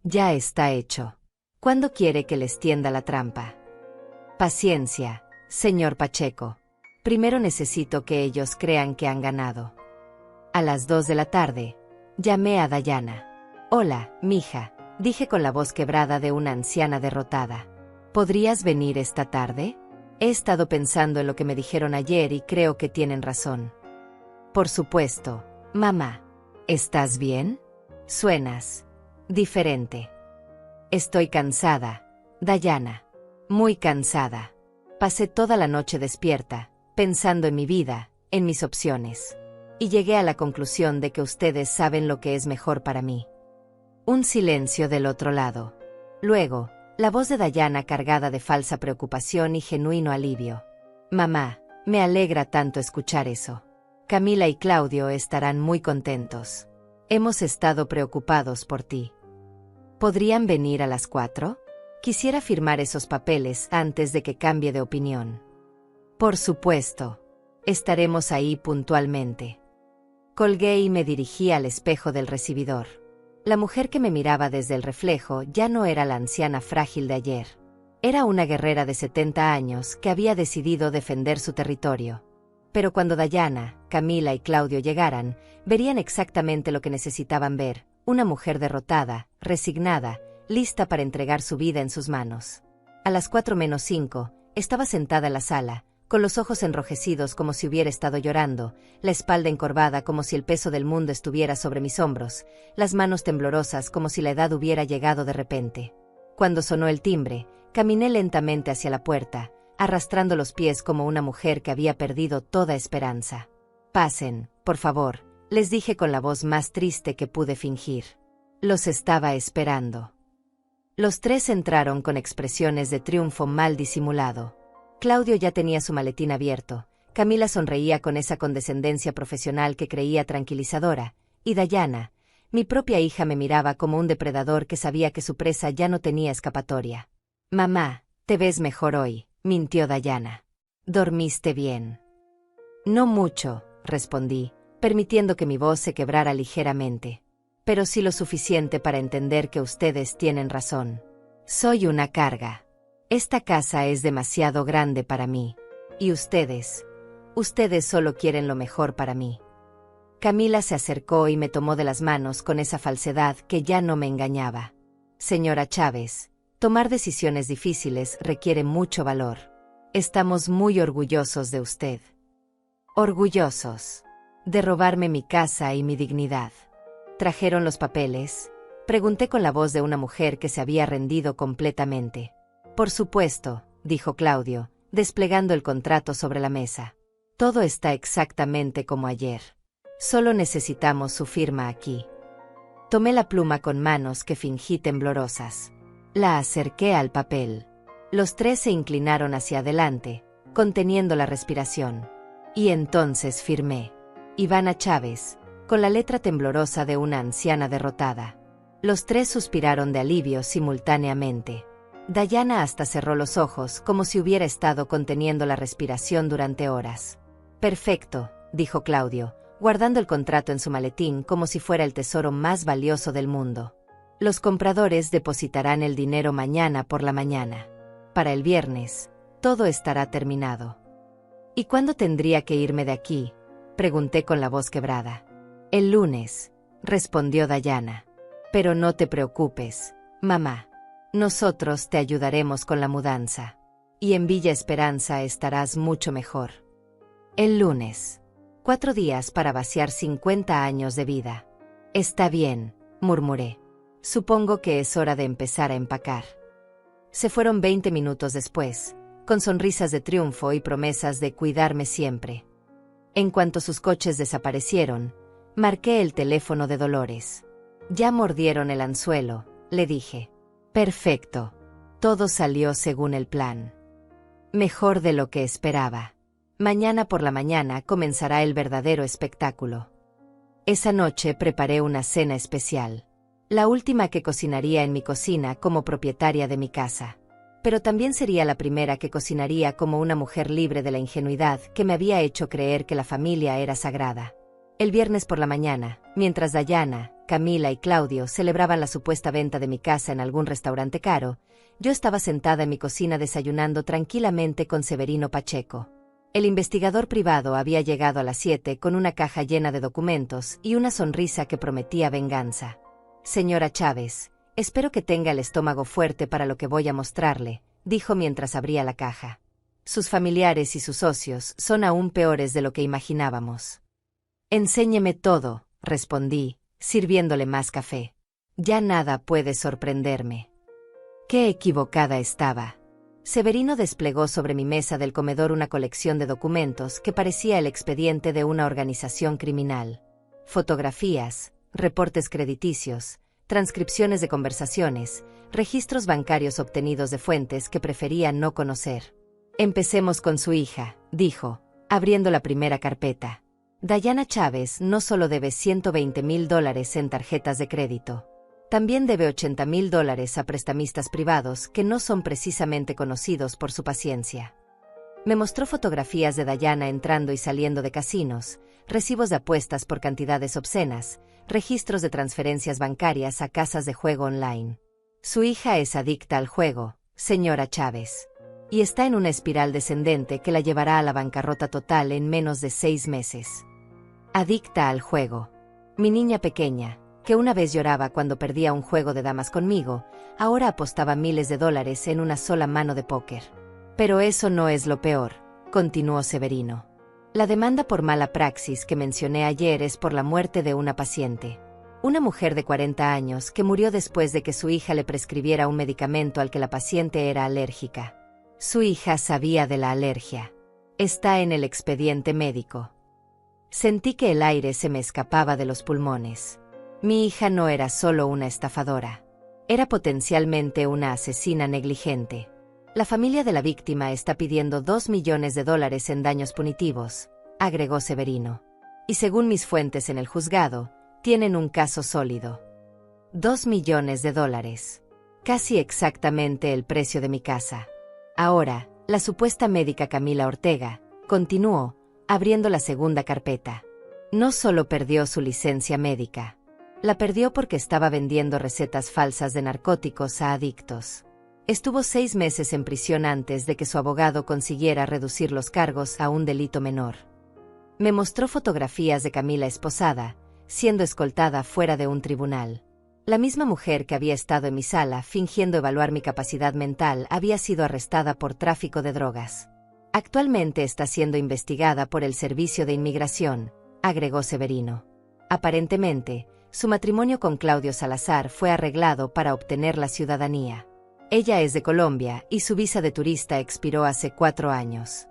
Ya está hecho. ¿Cuándo quiere que les tienda la trampa? Paciencia, señor Pacheco. Primero necesito que ellos crean que han ganado. A las 2 de la tarde, llamé a Dayana. Hola, mija, dije con la voz quebrada de una anciana derrotada. ¿Podrías venir esta tarde? He estado pensando en lo que me dijeron ayer y creo que tienen razón. Por supuesto, mamá. ¿Estás bien? Suenas diferente. Estoy cansada, Dayana. Muy cansada. Pasé toda la noche despierta, pensando en mi vida, en mis opciones. Y llegué a la conclusión de que ustedes saben lo que es mejor para mí. Un silencio del otro lado. Luego, la voz de Dayana cargada de falsa preocupación y genuino alivio. Mamá, me alegra tanto escuchar eso. Camila y Claudio estarán muy contentos. Hemos estado preocupados por ti. ¿Podrían venir a las 4? Quisiera firmar esos papeles antes de que cambie de opinión. Por supuesto. Estaremos ahí puntualmente. Colgué y me dirigí al espejo del recibidor. La mujer que me miraba desde el reflejo ya no era la anciana frágil de ayer. Era una guerrera de 70 años que había decidido defender su territorio. Pero cuando Dayana, Camila y Claudio llegaran, verían exactamente lo que necesitaban ver: una mujer derrotada, resignada, lista para entregar su vida en sus manos. A las 4:05, estaba sentada en la sala, con los ojos enrojecidos como si hubiera estado llorando, la espalda encorvada como si el peso del mundo estuviera sobre mis hombros, las manos temblorosas como si la edad hubiera llegado de repente. Cuando sonó el timbre, caminé lentamente hacia la puerta, arrastrando los pies como una mujer que había perdido toda esperanza. «Pasen, por favor», les dije con la voz más triste que pude fingir. Los estaba esperando. Los tres entraron con expresiones de triunfo mal disimulado. Claudio ya tenía su maletín abierto, Camila sonreía con esa condescendencia profesional que creía tranquilizadora, y Dayana, mi propia hija, me miraba como un depredador que sabía que su presa ya no tenía escapatoria. «Mamá, te ves mejor hoy», mintió Dayana. «¿Dormiste bien?» «No mucho», respondí, permitiendo que mi voz se quebrara ligeramente. «Pero sí lo suficiente para entender que ustedes tienen razón. Soy una carga. Esta casa es demasiado grande para mí. Y ustedes solo quieren lo mejor para mí». Camila se acercó y me tomó de las manos con esa falsedad que ya no me engañaba. «Señora Chávez, tomar decisiones difíciles requiere mucho valor. Estamos muy orgullosos de usted». «¿Orgullosos? ¿De robarme mi casa y mi dignidad? ¿Trajeron los papeles?», pregunté con la voz de una mujer que se había rendido completamente. «Por supuesto», dijo Claudio, desplegando el contrato sobre la mesa. «Todo está exactamente como ayer. Solo necesitamos su firma aquí». Tomé la pluma con manos que fingí temblorosas. La acerqué al papel. Los tres se inclinaron hacia adelante, conteniendo la respiración. Y entonces firmé: Ivana Chávez, con la letra temblorosa de una anciana derrotada. Los tres suspiraron de alivio simultáneamente. Dayana hasta cerró los ojos como si hubiera estado conteniendo la respiración durante horas. «Perfecto», dijo Claudio, guardando el contrato en su maletín como si fuera el tesoro más valioso del mundo. «Los compradores depositarán el dinero mañana por la mañana. Para el viernes, todo estará terminado». «¿Y cuándo tendría que irme de aquí?», pregunté con la voz quebrada. «El lunes», respondió Dayana. «Pero no te preocupes, mamá. Nosotros te ayudaremos con la mudanza. Y en Villa Esperanza estarás mucho mejor». «El lunes. 4 días para vaciar 50 años de vida». «Está bien», murmuré. «Supongo que es hora de empezar a empacar». Se fueron 20 minutos después, con sonrisas de triunfo y promesas de cuidarme siempre. En cuanto sus coches desaparecieron, marqué el teléfono de Dolores. «Ya mordieron el anzuelo», le dije. «Perfecto. Todo salió según el plan. Mejor de lo que esperaba. Mañana por la mañana comenzará el verdadero espectáculo». Esa noche preparé una cena especial. La última que cocinaría en mi cocina como propietaria de mi casa. Pero también sería la primera que cocinaría como una mujer libre de la ingenuidad que me había hecho creer que la familia era sagrada. El viernes por la mañana, mientras Dayana, Camila y Claudio celebraban la supuesta venta de mi casa en algún restaurante caro, yo estaba sentada en mi cocina desayunando tranquilamente con Severino Pacheco. El investigador privado había llegado a las 7 con una caja llena de documentos y una sonrisa que prometía venganza. «Señora Chávez, espero que tenga el estómago fuerte para lo que voy a mostrarle», dijo mientras abría la caja. «Sus familiares y sus socios son aún peores de lo que imaginábamos». «Enséñeme todo», respondí, sirviéndole más café. «Ya nada puede sorprenderme». Qué equivocada estaba. Severino desplegó sobre mi mesa del comedor una colección de documentos que parecía el expediente de una organización criminal. Fotografías, reportes crediticios, transcripciones de conversaciones, registros bancarios obtenidos de fuentes que prefería no conocer. «Empecemos con su hija», dijo, abriendo la primera carpeta. «Dayana Chávez no solo debe $120,000 en tarjetas de crédito. También debe $80,000 a prestamistas privados que no son precisamente conocidos por su paciencia». Me mostró fotografías de Dayana entrando y saliendo de casinos, recibos de apuestas por cantidades obscenas, registros de transferencias bancarias a casas de juego online. «Su hija es adicta al juego, señora Chávez. y está en una espiral descendente que la llevará a la bancarrota total en menos de 6 meses. Adicta al juego. Mi niña pequeña, que una vez lloraba cuando perdía un juego de damas conmigo, ahora apostaba miles de dólares en una sola mano de póker. Pero eso no es lo peor, continuó Severino. La demanda por mala praxis que mencioné ayer es por la muerte de una paciente. Una mujer de 40 años que murió después de que su hija le prescribiera un medicamento al que la paciente era alérgica. Su hija sabía de la alergia. Está en el expediente médico. Sentí que el aire se me escapaba de los pulmones. Mi hija no era solo una estafadora. Era potencialmente una asesina negligente. La familia de la víctima está pidiendo $2 millones en daños punitivos, agregó Severino. Y según mis fuentes en el juzgado, tienen un caso sólido. $2 millones. Casi exactamente el precio de mi casa. Ahora, la supuesta médica Camila Ortega, continuó, abriendo la segunda carpeta. No solo perdió su licencia médica. La perdió porque estaba vendiendo recetas falsas de narcóticos a adictos. Estuvo 6 meses en prisión antes de que su abogado consiguiera reducir los cargos a un delito menor. Me mostró fotografías de Camila esposada, siendo escoltada fuera de un tribunal. La misma mujer que había estado en mi sala fingiendo evaluar mi capacidad mental había sido arrestada por tráfico de drogas. Actualmente está siendo investigada por el Servicio de Inmigración, agregó Severino. Aparentemente, su matrimonio con Claudio Salazar fue arreglado para obtener la ciudadanía. Ella es de Colombia y su visa de turista expiró hace 4 años.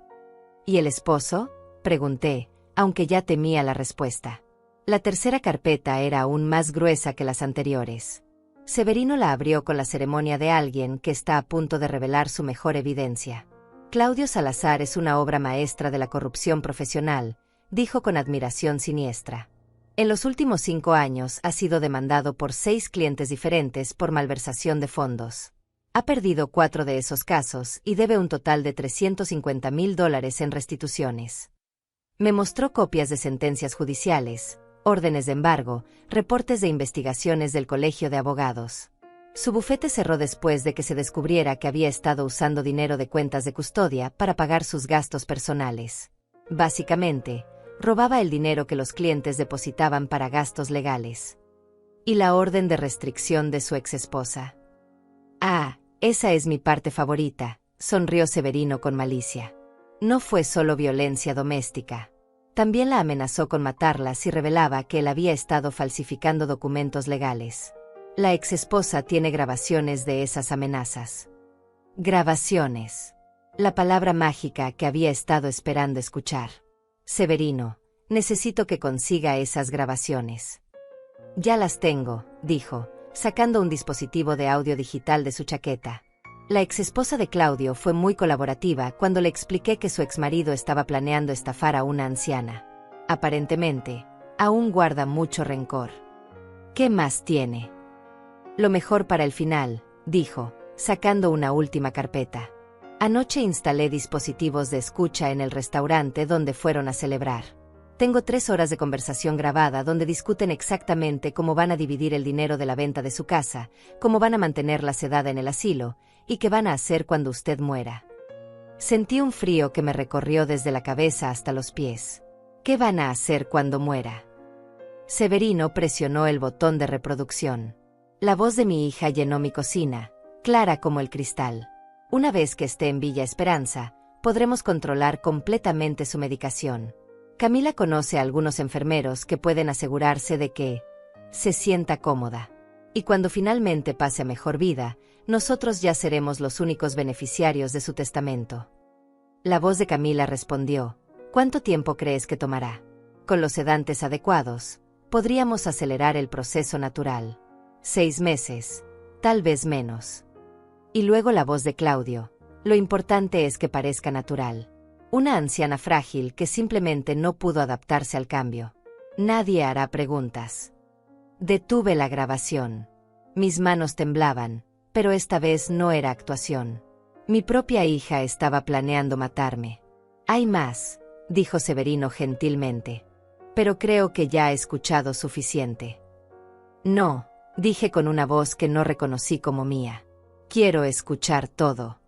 ¿Y el esposo?, pregunté, aunque ya temía la respuesta. La tercera carpeta era aún más gruesa que las anteriores. Severino la abrió con la ceremonia de alguien que está a punto de revelar su mejor evidencia. Claudio Salazar es una obra maestra de la corrupción profesional, dijo con admiración siniestra. En los últimos 5 años ha sido demandado por 6 clientes diferentes por malversación de fondos. Ha perdido 4 de esos casos y debe un total de $350,000 en restituciones. Me mostró copias de sentencias judiciales, órdenes de embargo, reportes de investigaciones del Colegio de Abogados. Su bufete cerró después de que se descubriera que había estado usando dinero de cuentas de custodia para pagar sus gastos personales. Básicamente, robaba el dinero que los clientes depositaban para gastos legales. Y la orden de restricción de su exesposa. Ah, esa es mi parte favorita, sonrió Severino con malicia. No fue solo violencia doméstica. También la amenazó con matarla si revelaba que él había estado falsificando documentos legales. La exesposa tiene grabaciones de esas amenazas. Grabaciones. La palabra mágica que había estado esperando escuchar. Severino, necesito que consiga esas grabaciones. Ya las tengo, dijo, sacando un dispositivo de audio digital de su chaqueta. La exesposa de Claudio fue muy colaborativa cuando le expliqué que su exmarido estaba planeando estafar a una anciana. Aparentemente, aún guarda mucho rencor. ¿Qué más tiene? Lo mejor para el final, dijo, sacando una última carpeta. Anoche instalé dispositivos de escucha en el restaurante donde fueron a celebrar. Tengo 3 horas de conversación grabada donde discuten exactamente cómo van a dividir el dinero de la venta de su casa, cómo van a mantenerla sedada en el asilo, y qué van a hacer cuando usted muera. Sentí un frío que me recorrió desde la cabeza hasta los pies. ¿Qué van a hacer cuando muera? Severino presionó el botón de reproducción. La voz de mi hija llenó mi cocina, clara como el cristal. Una vez que esté en Villa Esperanza, podremos controlar completamente su medicación. Camila conoce a algunos enfermeros que pueden asegurarse de que se sienta cómoda. Y cuando finalmente pase a mejor vida, nosotros ya seremos los únicos beneficiarios de su testamento. La voz de Camila respondió, ¿cuánto tiempo crees que tomará? Con los sedantes adecuados, podríamos acelerar el proceso natural. 6 meses, tal vez menos. Y luego la voz de Claudio, lo importante es que parezca natural. Una anciana frágil que simplemente no pudo adaptarse al cambio. Nadie hará preguntas. Detuve la grabación. Mis manos temblaban, pero esta vez no era actuación. Mi propia hija estaba planeando matarme. Hay más, dijo Severino gentilmente. Pero creo que ya he escuchado suficiente. No, dije con una voz que no reconocí como mía. Quiero escuchar todo.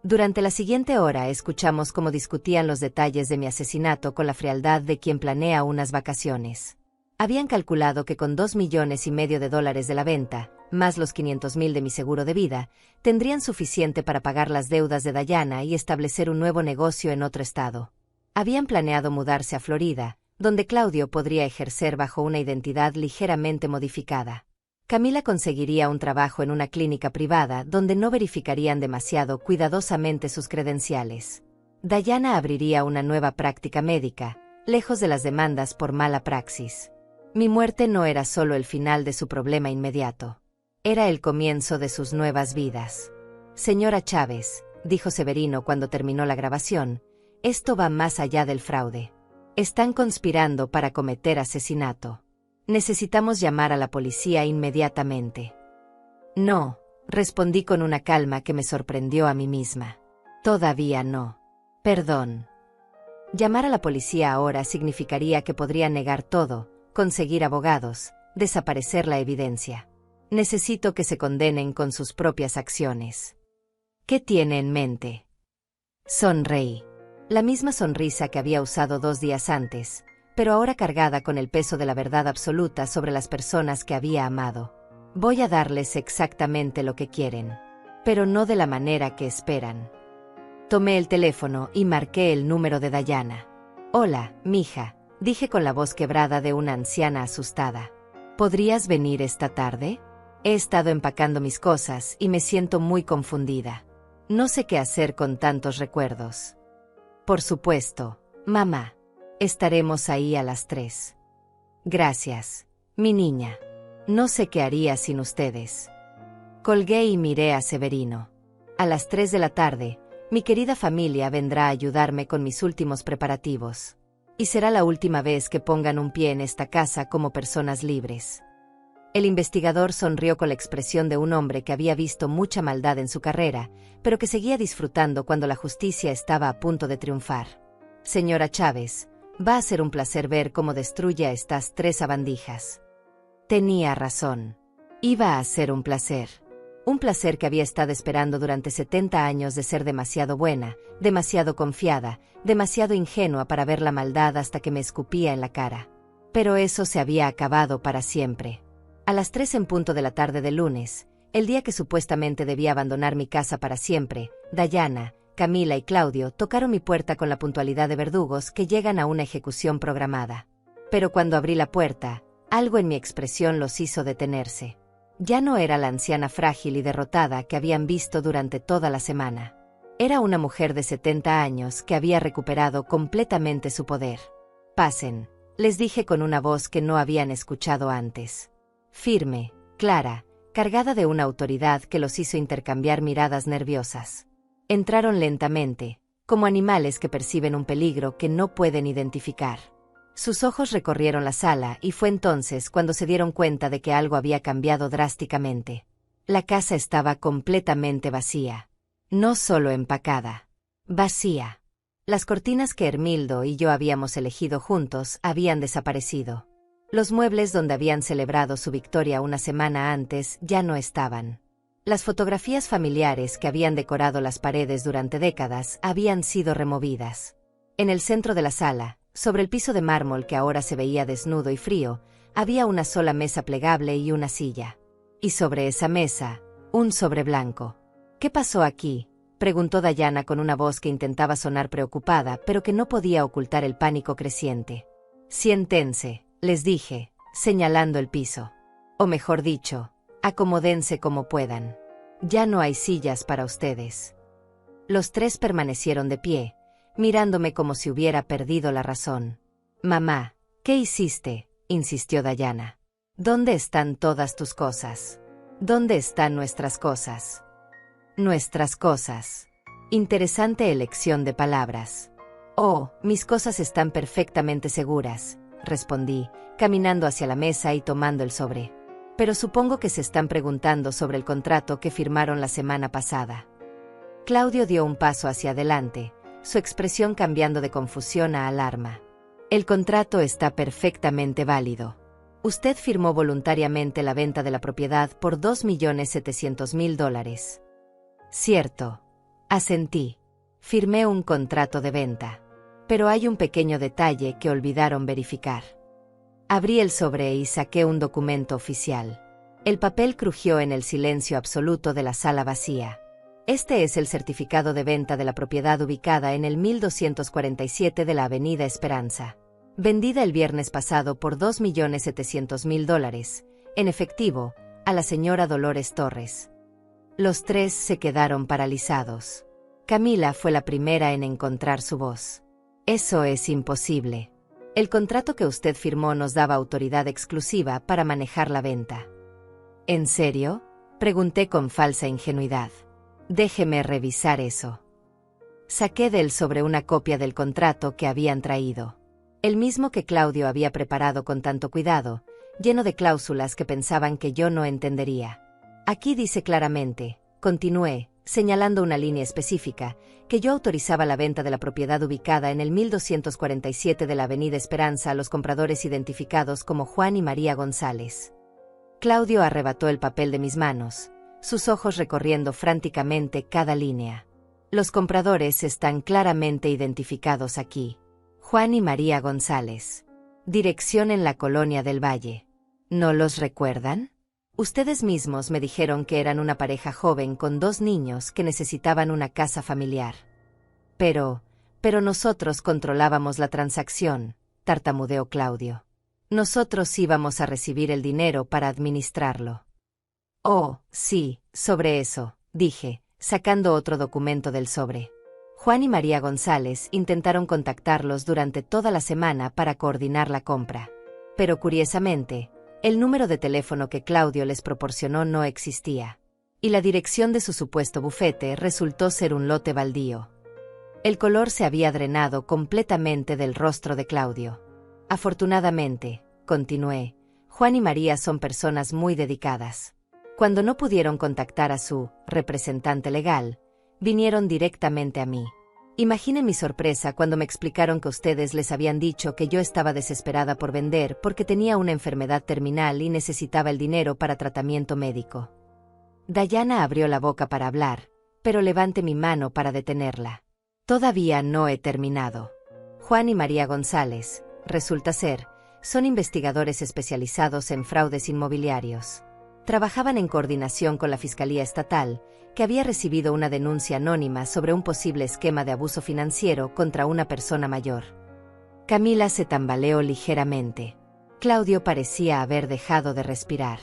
Durante la siguiente hora escuchamos cómo discutían los detalles de mi asesinato con la frialdad de quien planea unas vacaciones. Habían calculado que con $2,5 millones de la venta, más los 500,000 de mi seguro de vida, tendrían suficiente para pagar las deudas de Diana y establecer un nuevo negocio en otro estado. Habían planeado mudarse a Florida, donde Claudio podría ejercer bajo una identidad ligeramente modificada. Camila conseguiría un trabajo en una clínica privada donde no verificarían demasiado cuidadosamente sus credenciales. Diana abriría una nueva práctica médica, lejos de las demandas por mala praxis. Mi muerte no era solo el final de su problema inmediato. Era el comienzo de sus nuevas vidas. Señora Chávez, dijo Severino cuando terminó la grabación, esto va más allá del fraude. Están conspirando para cometer asesinato. Necesitamos llamar a la policía inmediatamente. No, respondí con una calma que me sorprendió a mí misma. Todavía no. Perdón. Llamar a la policía ahora significaría que podría negar todo, conseguir abogados, desaparecer la evidencia. Necesito que se condenen con sus propias acciones. ¿Qué tiene en mente? Sonreí. La misma sonrisa que había usado 2 días antes, pero ahora cargada con el peso de la verdad absoluta sobre las personas que había amado. Voy a darles exactamente lo que quieren, pero no de la manera que esperan. Tomé el teléfono y marqué el número de Diana. Hola, mija, dije con la voz quebrada de una anciana asustada. ¿Podrías venir esta tarde? He estado empacando mis cosas y me siento muy confundida. No sé qué hacer con tantos recuerdos. Por supuesto, mamá. Estaremos ahí a las 3. Gracias, mi niña. No sé qué haría sin ustedes. Colgué y miré a Severino. A las 3 de la tarde, mi querida familia vendrá a ayudarme con mis últimos preparativos. Y será la última vez que pongan un pie en esta casa como personas libres. El investigador sonrió con la expresión de un hombre que había visto mucha maldad en su carrera, pero que seguía disfrutando cuando la justicia estaba a punto de triunfar. Señora Chávez, va a ser un placer ver cómo destruye a estas 3 sabandijas. Tenía razón. Iba a ser un placer. Un placer que había estado esperando durante 70 años de ser demasiado buena, demasiado confiada, demasiado ingenua para ver la maldad hasta que me escupía en la cara. Pero eso se había acabado para siempre. A las 3 en punto de la tarde del lunes, el día que supuestamente debía abandonar mi casa para siempre, Diana, Camila y Claudio tocaron mi puerta con la puntualidad de verdugos que llegan a una ejecución programada. Pero cuando abrí la puerta, algo en mi expresión los hizo detenerse. Ya no era la anciana frágil y derrotada que habían visto durante toda la semana. Era una mujer de 70 años que había recuperado completamente su poder. Pasen, les dije con una voz que no habían escuchado antes. Firme, clara, cargada de una autoridad que los hizo intercambiar miradas nerviosas. Entraron lentamente, como animales que perciben un peligro que no pueden identificar. Sus ojos recorrieron la sala y fue entonces cuando se dieron cuenta de que algo había cambiado drásticamente. La casa estaba completamente vacía. No solo empacada. Vacía. Las cortinas que Hermildo y yo habíamos elegido juntos habían desaparecido. Los muebles donde habían celebrado su victoria una semana antes ya no estaban. Las fotografías familiares que habían decorado las paredes durante décadas habían sido removidas. En el centro de la sala, sobre el piso de mármol que ahora se veía desnudo y frío, había una sola mesa plegable y una silla. Y sobre esa mesa, un sobre blanco. ¿Qué pasó aquí?, preguntó Diana con una voz que intentaba sonar preocupada, pero que no podía ocultar el pánico creciente. Siéntense, les dije, señalando el piso. O mejor dicho, acomódense como puedan. Ya no hay sillas para ustedes. Los 3 permanecieron de pie, mirándome como si hubiera perdido la razón. Mamá, ¿qué hiciste?, insistió Diana. ¿Dónde están todas tus cosas? ¿Dónde están nuestras cosas? Nuestras cosas. Interesante elección de palabras. Oh, mis cosas están perfectamente seguras, respondí, caminando hacia la mesa y tomando el sobre. Pero supongo que se están preguntando sobre el contrato que firmaron la semana pasada. Claudio dio un paso hacia adelante, su expresión cambiando de confusión a alarma. El contrato está perfectamente válido. Usted firmó voluntariamente la venta de la propiedad por $2,700,000. Cierto. Asentí. Firmé un contrato de venta. Pero hay un pequeño detalle que olvidaron verificar. Abrí el sobre y saqué un documento oficial. El papel crujió en el silencio absoluto de la sala vacía. Este es el certificado de venta de la propiedad ubicada en el 1247 de la Avenida Esperanza. Vendida el viernes pasado por $2.700.000, en efectivo, a la señora Dolores Torres. Los tres se quedaron paralizados. Camila fue la primera en encontrar su voz. Eso es imposible. El contrato que usted firmó nos daba autoridad exclusiva para manejar la venta. ¿En serio?, pregunté con falsa ingenuidad. Déjeme revisar eso. Saqué del sobre una copia del contrato que habían traído. El mismo que Claudio había preparado con tanto cuidado, lleno de cláusulas que pensaban que yo no entendería. Aquí dice claramente, continué, señalando una línea específica, que yo autorizaba la venta de la propiedad ubicada en el 1247 de la Avenida Esperanza a los compradores identificados como Juan y María González. Claudio arrebató el papel de mis manos, sus ojos recorriendo franticamente cada línea. Los compradores están claramente identificados aquí. Juan y María González. Dirección en la Colonia del Valle. ¿No los recuerdan? Ustedes mismos me dijeron que eran una pareja joven con 2 niños que necesitaban una casa familiar. Pero nosotros controlábamos la transacción, tartamudeó Claudio. Nosotros íbamos a recibir el dinero para administrarlo. Oh, sí, sobre eso, dije, sacando otro documento del sobre. Juan y María González intentaron contactarlos durante toda la semana para coordinar la compra. Pero curiosamente, el número de teléfono que Claudio les proporcionó no existía. Y la dirección de su supuesto bufete resultó ser un lote baldío. El color se había drenado completamente del rostro de Claudio. Afortunadamente, continué, Juan y María son personas muy dedicadas. Cuando no pudieron contactar a su representante legal, vinieron directamente a mí. Imagine mi sorpresa cuando me explicaron que ustedes les habían dicho que yo estaba desesperada por vender porque tenía una enfermedad terminal y necesitaba el dinero para tratamiento médico. Dayana abrió la boca para hablar, pero levanté mi mano para detenerla. Todavía no he terminado. Juan y María González, resulta ser, son investigadores especializados en fraudes inmobiliarios. Trabajaban en coordinación con la Fiscalía Estatal, que había recibido una denuncia anónima sobre un posible esquema de abuso financiero contra una persona mayor. Camila se tambaleó ligeramente. Claudio parecía haber dejado de respirar.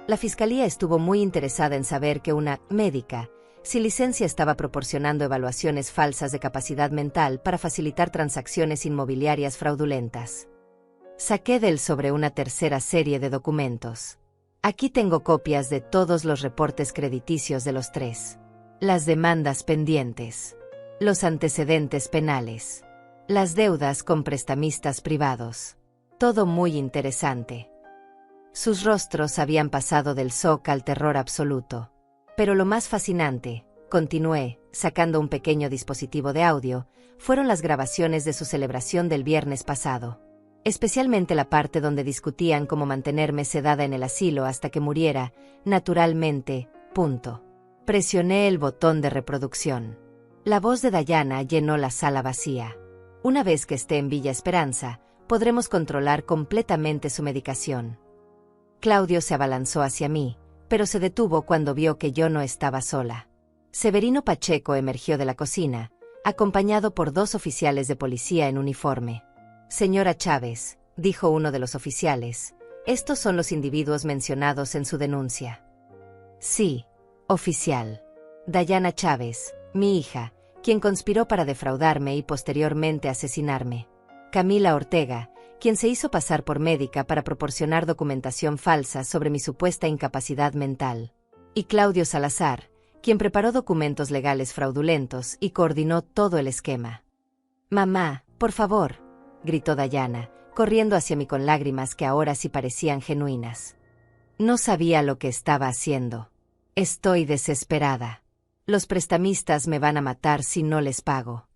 La Fiscalía estuvo muy interesada en saber que una médica, sin licencia, estaba proporcionando evaluaciones falsas de capacidad mental para facilitar transacciones inmobiliarias fraudulentas. Saqué del sobre una tercera serie de documentos. Aquí tengo copias de todos los reportes crediticios de los tres. Las demandas pendientes. Los antecedentes penales. Las deudas con prestamistas privados. Todo muy interesante. Sus rostros habían pasado del shock al terror absoluto. Pero lo más fascinante, continué, sacando un pequeño dispositivo de audio, fueron las grabaciones de su celebración del viernes pasado. Especialmente la parte donde discutían cómo mantenerme sedada en el asilo hasta que muriera, naturalmente, punto. Presioné el botón de reproducción. La voz de Dayana llenó la sala vacía. Una vez que esté en Villa Esperanza, podremos controlar completamente su medicación. Claudio se abalanzó hacia mí, pero se detuvo cuando vio que yo no estaba sola. Severino Pacheco emergió de la cocina, acompañado por 2 oficiales de policía en uniforme. Señora Chávez, dijo uno de los oficiales, estos son los individuos mencionados en su denuncia. Sí, oficial. Dayana Chávez, mi hija, quien conspiró para defraudarme y posteriormente asesinarme. Camila Ortega, quien se hizo pasar por médica para proporcionar documentación falsa sobre mi supuesta incapacidad mental. Y Claudio Salazar, quien preparó documentos legales fraudulentos y coordinó todo el esquema. Mamá, por favor, gritó Dayana, corriendo hacia mí con lágrimas que ahora sí parecían genuinas. No sabía lo que estaba haciendo. Estoy desesperada. Los prestamistas me van a matar si no les pago.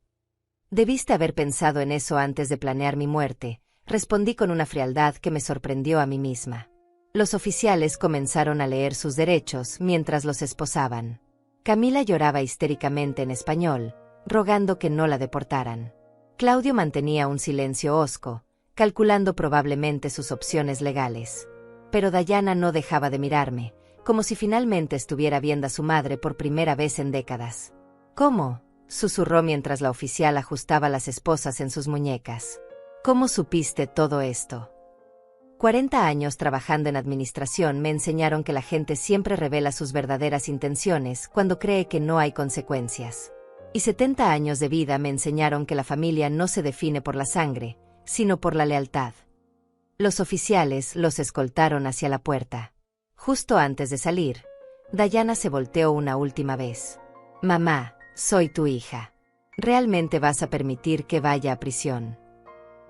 Debiste haber pensado en eso antes de planear mi muerte, respondí con una frialdad que me sorprendió a mí misma. Los oficiales comenzaron a leer sus derechos mientras los esposaban. Camila lloraba histéricamente en español, rogando que no la deportaran. Claudio mantenía un silencio hosco, calculando probablemente sus opciones legales. Pero Dayana no dejaba de mirarme, como si finalmente estuviera viendo a su madre por primera vez en décadas. ¿Cómo?, susurró mientras la oficial ajustaba las esposas en sus muñecas. ¿Cómo supiste todo esto? 40 años trabajando en administración me enseñaron que la gente siempre revela sus verdaderas intenciones cuando cree que no hay consecuencias. Y 70 años de vida me enseñaron que la familia no se define por la sangre, sino por la lealtad. Los oficiales los escoltaron hacia la puerta. Justo antes de salir, Dayana se volteó una última vez. Mamá, soy tu hija. ¿Realmente vas a permitir que vaya a prisión?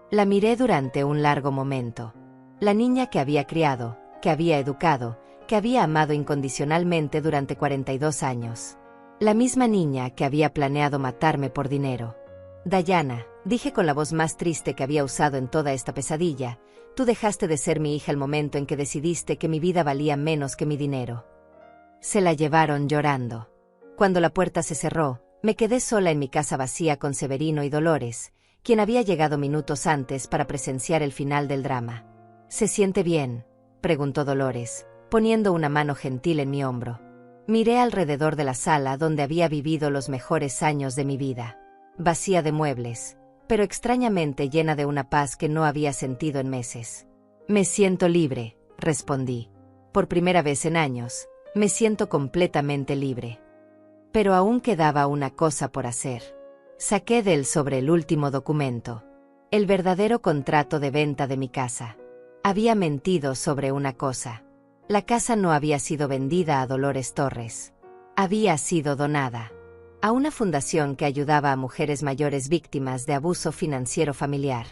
La miré durante un largo momento. La niña que había criado, que había educado, que había amado incondicionalmente durante 42 años. La misma niña que había planeado matarme por dinero. Dayana, dije con la voz más triste que había usado en toda esta pesadilla, tú dejaste de ser mi hija el momento en que decidiste que mi vida valía menos que mi dinero. Se la llevaron llorando. Cuando la puerta se cerró, me quedé sola en mi casa vacía con Severino y Dolores, quien había llegado minutos antes para presenciar el final del drama. ¿Se siente bien?, preguntó Dolores, poniendo una mano gentil en mi hombro. Miré alrededor de la sala donde había vivido los mejores años de mi vida. Vacía de muebles, pero extrañamente llena de una paz que no había sentido en meses. Me siento libre, respondí. Por primera vez en años, me siento completamente libre. Pero aún quedaba una cosa por hacer. Saqué de él sobre el último documento. El verdadero contrato de venta de mi casa. Había mentido sobre una cosa. La casa no había sido vendida a Dolores Torres. Había sido donada a una fundación que ayudaba a mujeres mayores víctimas de abuso financiero familiar.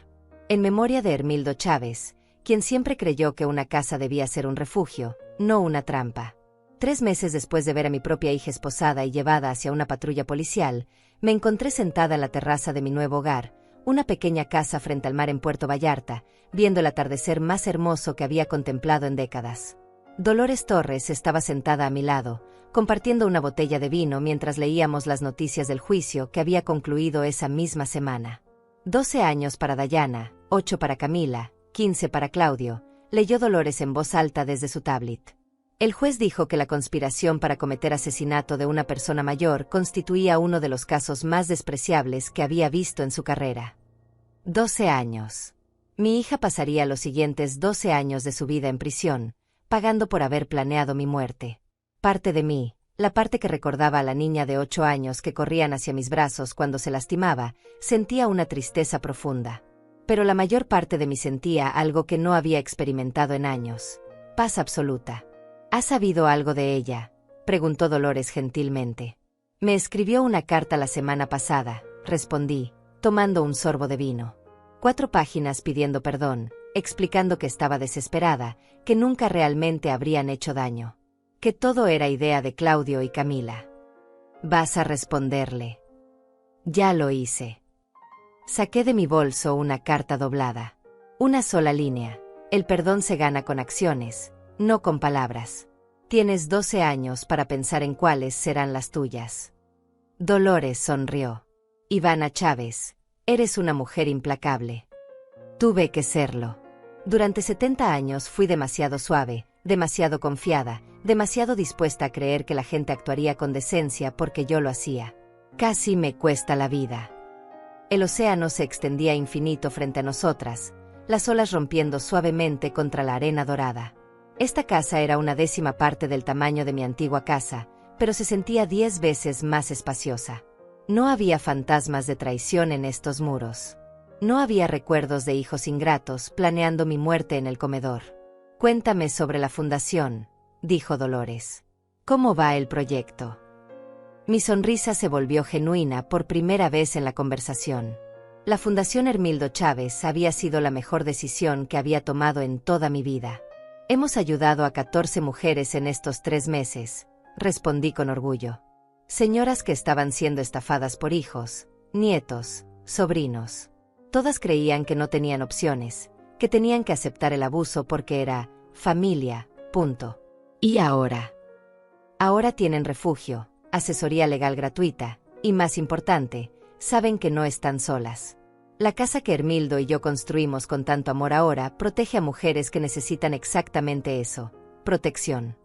En memoria de Hermildo Chávez, quien siempre creyó que una casa debía ser un refugio, no una trampa. 3 meses después de ver a mi propia hija esposada y llevada hacia una patrulla policial, me encontré sentada en la terraza de mi nuevo hogar, una pequeña casa frente al mar en Puerto Vallarta, viendo el atardecer más hermoso que había contemplado en décadas. Dolores Torres estaba sentada a mi lado, compartiendo una botella de vino mientras leíamos las noticias del juicio que había concluido esa misma semana. 12 años para Dayana, 8 para Camila, 15 para Claudio, leyó Dolores en voz alta desde su tablet. El juez dijo que la conspiración para cometer asesinato de una persona mayor constituía uno de los casos más despreciables que había visto en su carrera. 12 años. Mi hija pasaría los siguientes 12 años de su vida en prisión, pagando por haber planeado mi muerte. Parte de mí, la parte que recordaba a la niña de 8 años que corrían hacia mis brazos cuando se lastimaba, sentía una tristeza profunda. Pero la mayor parte de mí sentía algo que no había experimentado en años. Paz absoluta. ¿Has sabido algo de ella?, preguntó Dolores gentilmente. Me escribió una carta la semana pasada, respondí, tomando un sorbo de vino. 4 páginas pidiendo perdón, explicando que estaba desesperada, que nunca realmente habrían hecho daño. Que todo era idea de Claudio y Camila. ¿Vas a responderle? Ya lo hice. Saqué de mi bolso una carta doblada. Una sola línea. El perdón se gana con acciones, no con palabras. Tienes 12 años para pensar en cuáles serán las tuyas. Dolores sonrió. Ivana Chávez, eres una mujer implacable. Tuve que serlo. Durante 70 años fui demasiado suave, demasiado confiada, demasiado dispuesta a creer que la gente actuaría con decencia porque yo lo hacía. Casi me cuesta la vida. El océano se extendía infinito frente a nosotras, las olas rompiendo suavemente contra la arena dorada. Esta casa era una 10ª parte del tamaño de mi antigua casa, pero se sentía 10 veces más espaciosa. No había fantasmas de traición en estos muros. No había recuerdos de hijos ingratos planeando mi muerte en el comedor. Cuéntame sobre la fundación, dijo Dolores. ¿Cómo va el proyecto? Mi sonrisa se volvió genuina por primera vez en la conversación. La Fundación Hermildo Chávez había sido la mejor decisión que había tomado en toda mi vida. Hemos ayudado a 14 mujeres en estos 3 meses, respondí con orgullo. Señoras que estaban siendo estafadas por hijos, nietos, sobrinos. Todas creían que no tenían opciones, que tenían que aceptar el abuso porque era familia, punto. ¿Y ahora? Ahora tienen refugio, asesoría legal gratuita, y más importante, saben que no están solas. La casa que Hermildo y yo construimos con tanto amor ahora protege a mujeres que necesitan exactamente eso, protección.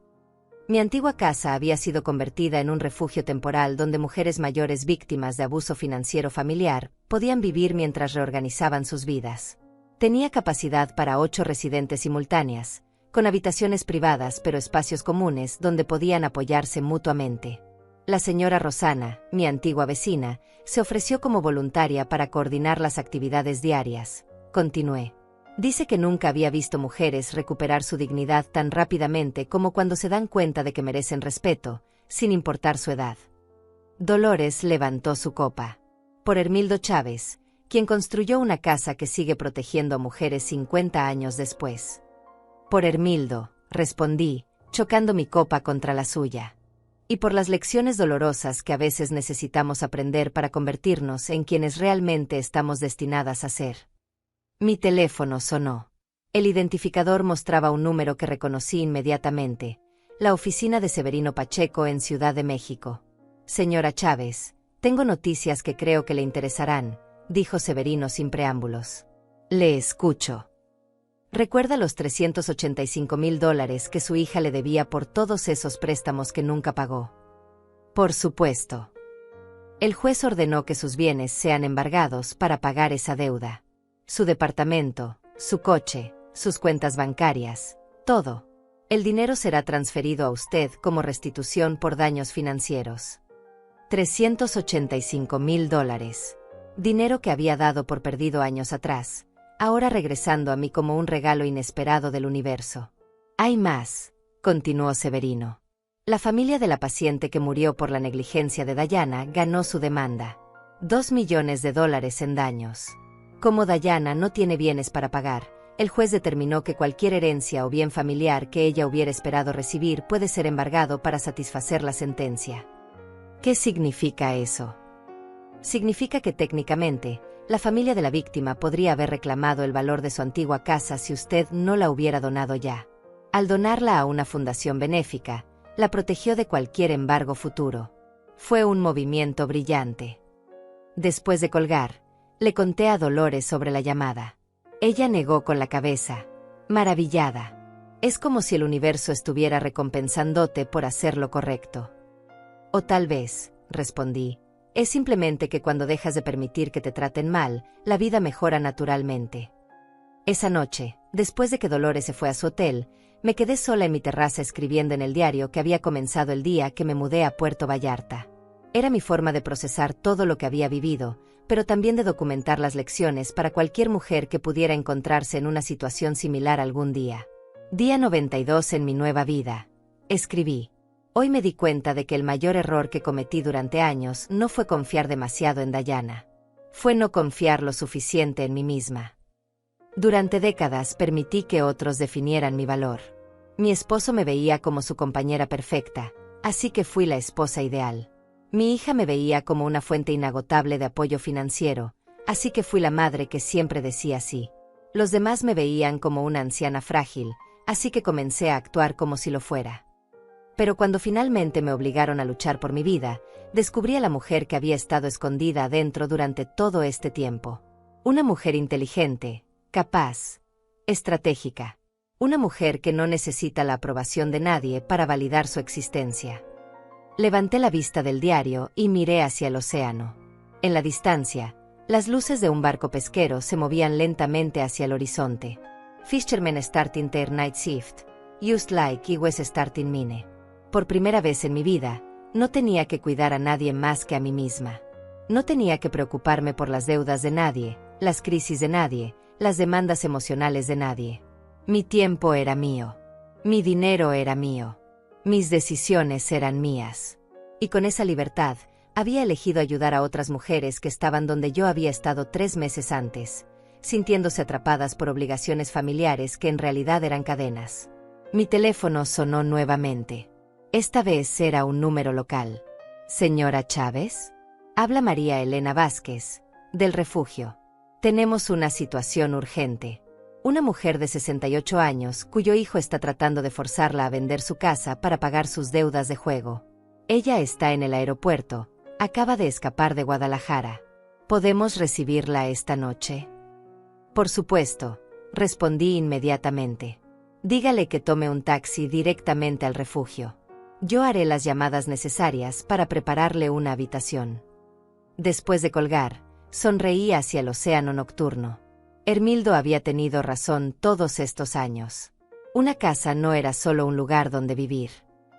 Mi antigua casa había sido convertida en un refugio temporal donde mujeres mayores víctimas de abuso financiero familiar podían vivir mientras reorganizaban sus vidas. Tenía capacidad para 8 residentes simultáneas, con habitaciones privadas pero espacios comunes donde podían apoyarse mutuamente. La señora Rosana, mi antigua vecina, se ofreció como voluntaria para coordinar las actividades diarias. Continué. Dice que nunca había visto mujeres recuperar su dignidad tan rápidamente como cuando se dan cuenta de que merecen respeto, sin importar su edad. Dolores levantó su copa. Por Hermildo Chávez, quien construyó una casa que sigue protegiendo a mujeres 50 años después. Por Hermildo, respondí, chocando mi copa contra la suya. Y por las lecciones dolorosas que a veces necesitamos aprender para convertirnos en quienes realmente estamos destinadas a ser. Mi teléfono sonó. El identificador mostraba un número que reconocí inmediatamente, la oficina de Severino Pacheco en Ciudad de México. Señora Chávez, tengo noticias que creo que le interesarán, dijo Severino sin preámbulos. Le escucho. ¿Recuerda los $385,000 que su hija le debía por todos esos préstamos que nunca pagó? Por supuesto. El juez ordenó que sus bienes sean embargados para pagar esa deuda. Su departamento, su coche, sus cuentas bancarias, todo. El dinero será transferido a usted como restitución por daños financieros. $385,000. Dinero que había dado por perdido años atrás, ahora regresando a mí como un regalo inesperado del universo. Hay más, continuó Severino. La familia de la paciente que murió por la negligencia de Dayana ganó su demanda. $2 millones en daños. Como Dayana no tiene bienes para pagar, el juez determinó que cualquier herencia o bien familiar que ella hubiera esperado recibir puede ser embargado para satisfacer la sentencia. ¿Qué significa eso? Significa que técnicamente, la familia de la víctima podría haber reclamado el valor de su antigua casa si usted no la hubiera donado ya. Al donarla a una fundación benéfica, la protegió de cualquier embargo futuro. Fue un movimiento brillante. Después de colgar, le conté a Dolores sobre la llamada. Ella negó con la cabeza, maravillada. Es como si el universo estuviera recompensándote por hacer lo correcto. O tal vez, respondí, es simplemente que cuando dejas de permitir que te traten mal, la vida mejora naturalmente. Esa noche, después de que Dolores se fue a su hotel, me quedé sola en mi terraza escribiendo en el diario que había comenzado el día que me mudé a Puerto Vallarta. Era mi forma de procesar todo lo que había vivido, pero también de documentar las lecciones para cualquier mujer que pudiera encontrarse en una situación similar algún día. Día 92 en mi nueva vida. Escribí. Hoy me di cuenta de que el mayor error que cometí durante años no fue confiar demasiado en Dayana. Fue no confiar lo suficiente en mí misma. Durante décadas permití que otros definieran mi valor. Mi esposo me veía como su compañera perfecta, así que fui la esposa ideal. Mi hija me veía como una fuente inagotable de apoyo financiero, así que fui la madre que siempre decía sí. Los demás me veían como una anciana frágil, así que comencé a actuar como si lo fuera. Pero cuando finalmente me obligaron a luchar por mi vida, descubrí a la mujer que había estado escondida adentro durante todo este tiempo. Una mujer inteligente, capaz, estratégica. Una mujer que no necesita la aprobación de nadie para validar su existencia. Levanté la vista del diario y miré hacia el océano. En la distancia, las luces de un barco pesquero se movían lentamente hacia el horizonte. Fishermen starting their night shift, just like I was starting mine. Por primera vez en mi vida, no tenía que cuidar a nadie más que a mí misma. No tenía que preocuparme por las deudas de nadie, las crisis de nadie, las demandas emocionales de nadie. Mi tiempo era mío. Mi dinero era mío. Mis decisiones eran mías. Y con esa libertad, había elegido ayudar a otras mujeres que estaban donde yo había estado 3 meses antes, sintiéndose atrapadas por obligaciones familiares que en realidad eran cadenas. Mi teléfono sonó nuevamente. Esta vez era un número local. ¿Señora Chávez? Habla María Elena Vázquez, del refugio. Tenemos una situación urgente. Una mujer de 68 años, cuyo hijo está tratando de forzarla a vender su casa para pagar sus deudas de juego. Ella está en el aeropuerto, acaba de escapar de Guadalajara. ¿Podemos recibirla esta noche? Por supuesto, respondí inmediatamente. Dígale que tome un taxi directamente al refugio. Yo haré las llamadas necesarias para prepararle una habitación. Después de colgar, sonreí hacia el océano nocturno. Hermildo había tenido razón todos estos años. Una casa no era solo un lugar donde vivir.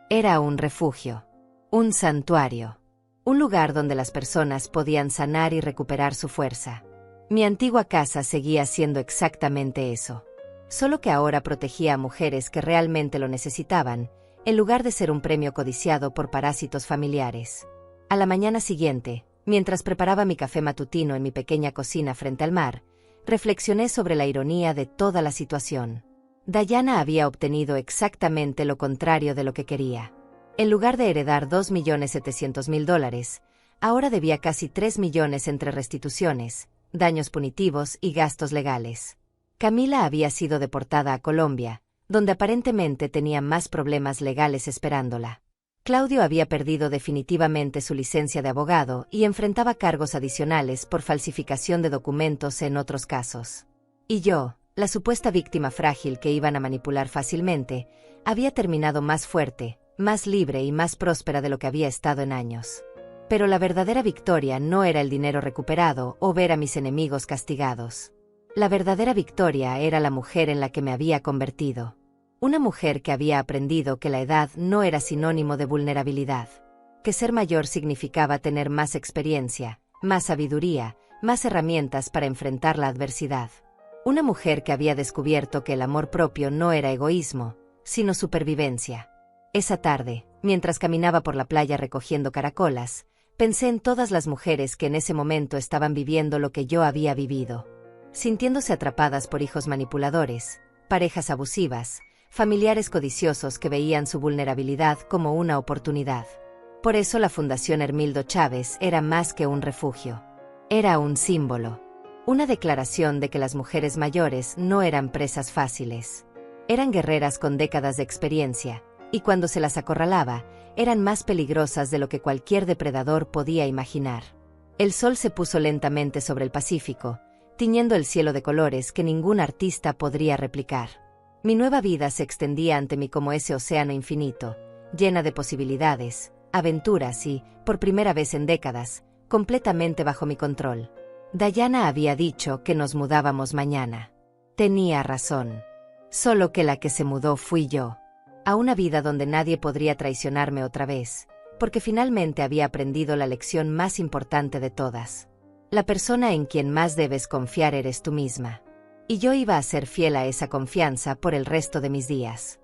Era un refugio, un santuario, un lugar donde las personas podían sanar y recuperar su fuerza. Mi antigua casa seguía siendo exactamente eso. Solo que ahora protegía a mujeres que realmente lo necesitaban, en lugar de ser un premio codiciado por parásitos familiares. A la mañana siguiente, mientras preparaba mi café matutino en mi pequeña cocina frente al mar, reflexioné sobre la ironía de toda la situación. Dayana había obtenido exactamente lo contrario de lo que quería. En lugar de heredar $2.700.000, ahora debía casi $3 millones entre restituciones, daños punitivos y gastos legales. Camila había sido deportada a Colombia, donde aparentemente tenía más problemas legales esperándola. Claudio había perdido definitivamente su licencia de abogado y enfrentaba cargos adicionales por falsificación de documentos en otros casos. Y yo, la supuesta víctima frágil que iban a manipular fácilmente, había terminado más fuerte, más libre y más próspera de lo que había estado en años. Pero la verdadera victoria no era el dinero recuperado o ver a mis enemigos castigados. La verdadera victoria era la mujer en la que me había convertido. Una mujer que había aprendido que la edad no era sinónimo de vulnerabilidad, que ser mayor significaba tener más experiencia, más sabiduría, más herramientas para enfrentar la adversidad. Una mujer que había descubierto que el amor propio no era egoísmo, sino supervivencia. Esa tarde, mientras caminaba por la playa recogiendo caracolas, pensé en todas las mujeres que en ese momento estaban viviendo lo que yo había vivido. Sintiéndose atrapadas por hijos manipuladores, parejas abusivas, familiares codiciosos que veían su vulnerabilidad como una oportunidad. Por eso la Fundación Hermildo Chávez era más que un refugio. Era un símbolo. Una declaración de que las mujeres mayores no eran presas fáciles. Eran guerreras con décadas de experiencia, y cuando se las acorralaba, eran más peligrosas de lo que cualquier depredador podía imaginar. El sol se puso lentamente sobre el Pacífico, tiñendo el cielo de colores que ningún artista podría replicar. Mi nueva vida se extendía ante mí como ese océano infinito, llena de posibilidades, aventuras y, por primera vez en décadas, completamente bajo mi control. Dayana había dicho que nos mudábamos mañana. Tenía razón. Solo que la que se mudó fui yo. A una vida donde nadie podría traicionarme otra vez, porque finalmente había aprendido la lección más importante de todas. La persona en quien más debes confiar eres tú misma. Y yo iba a ser fiel a esa confianza por el resto de mis días.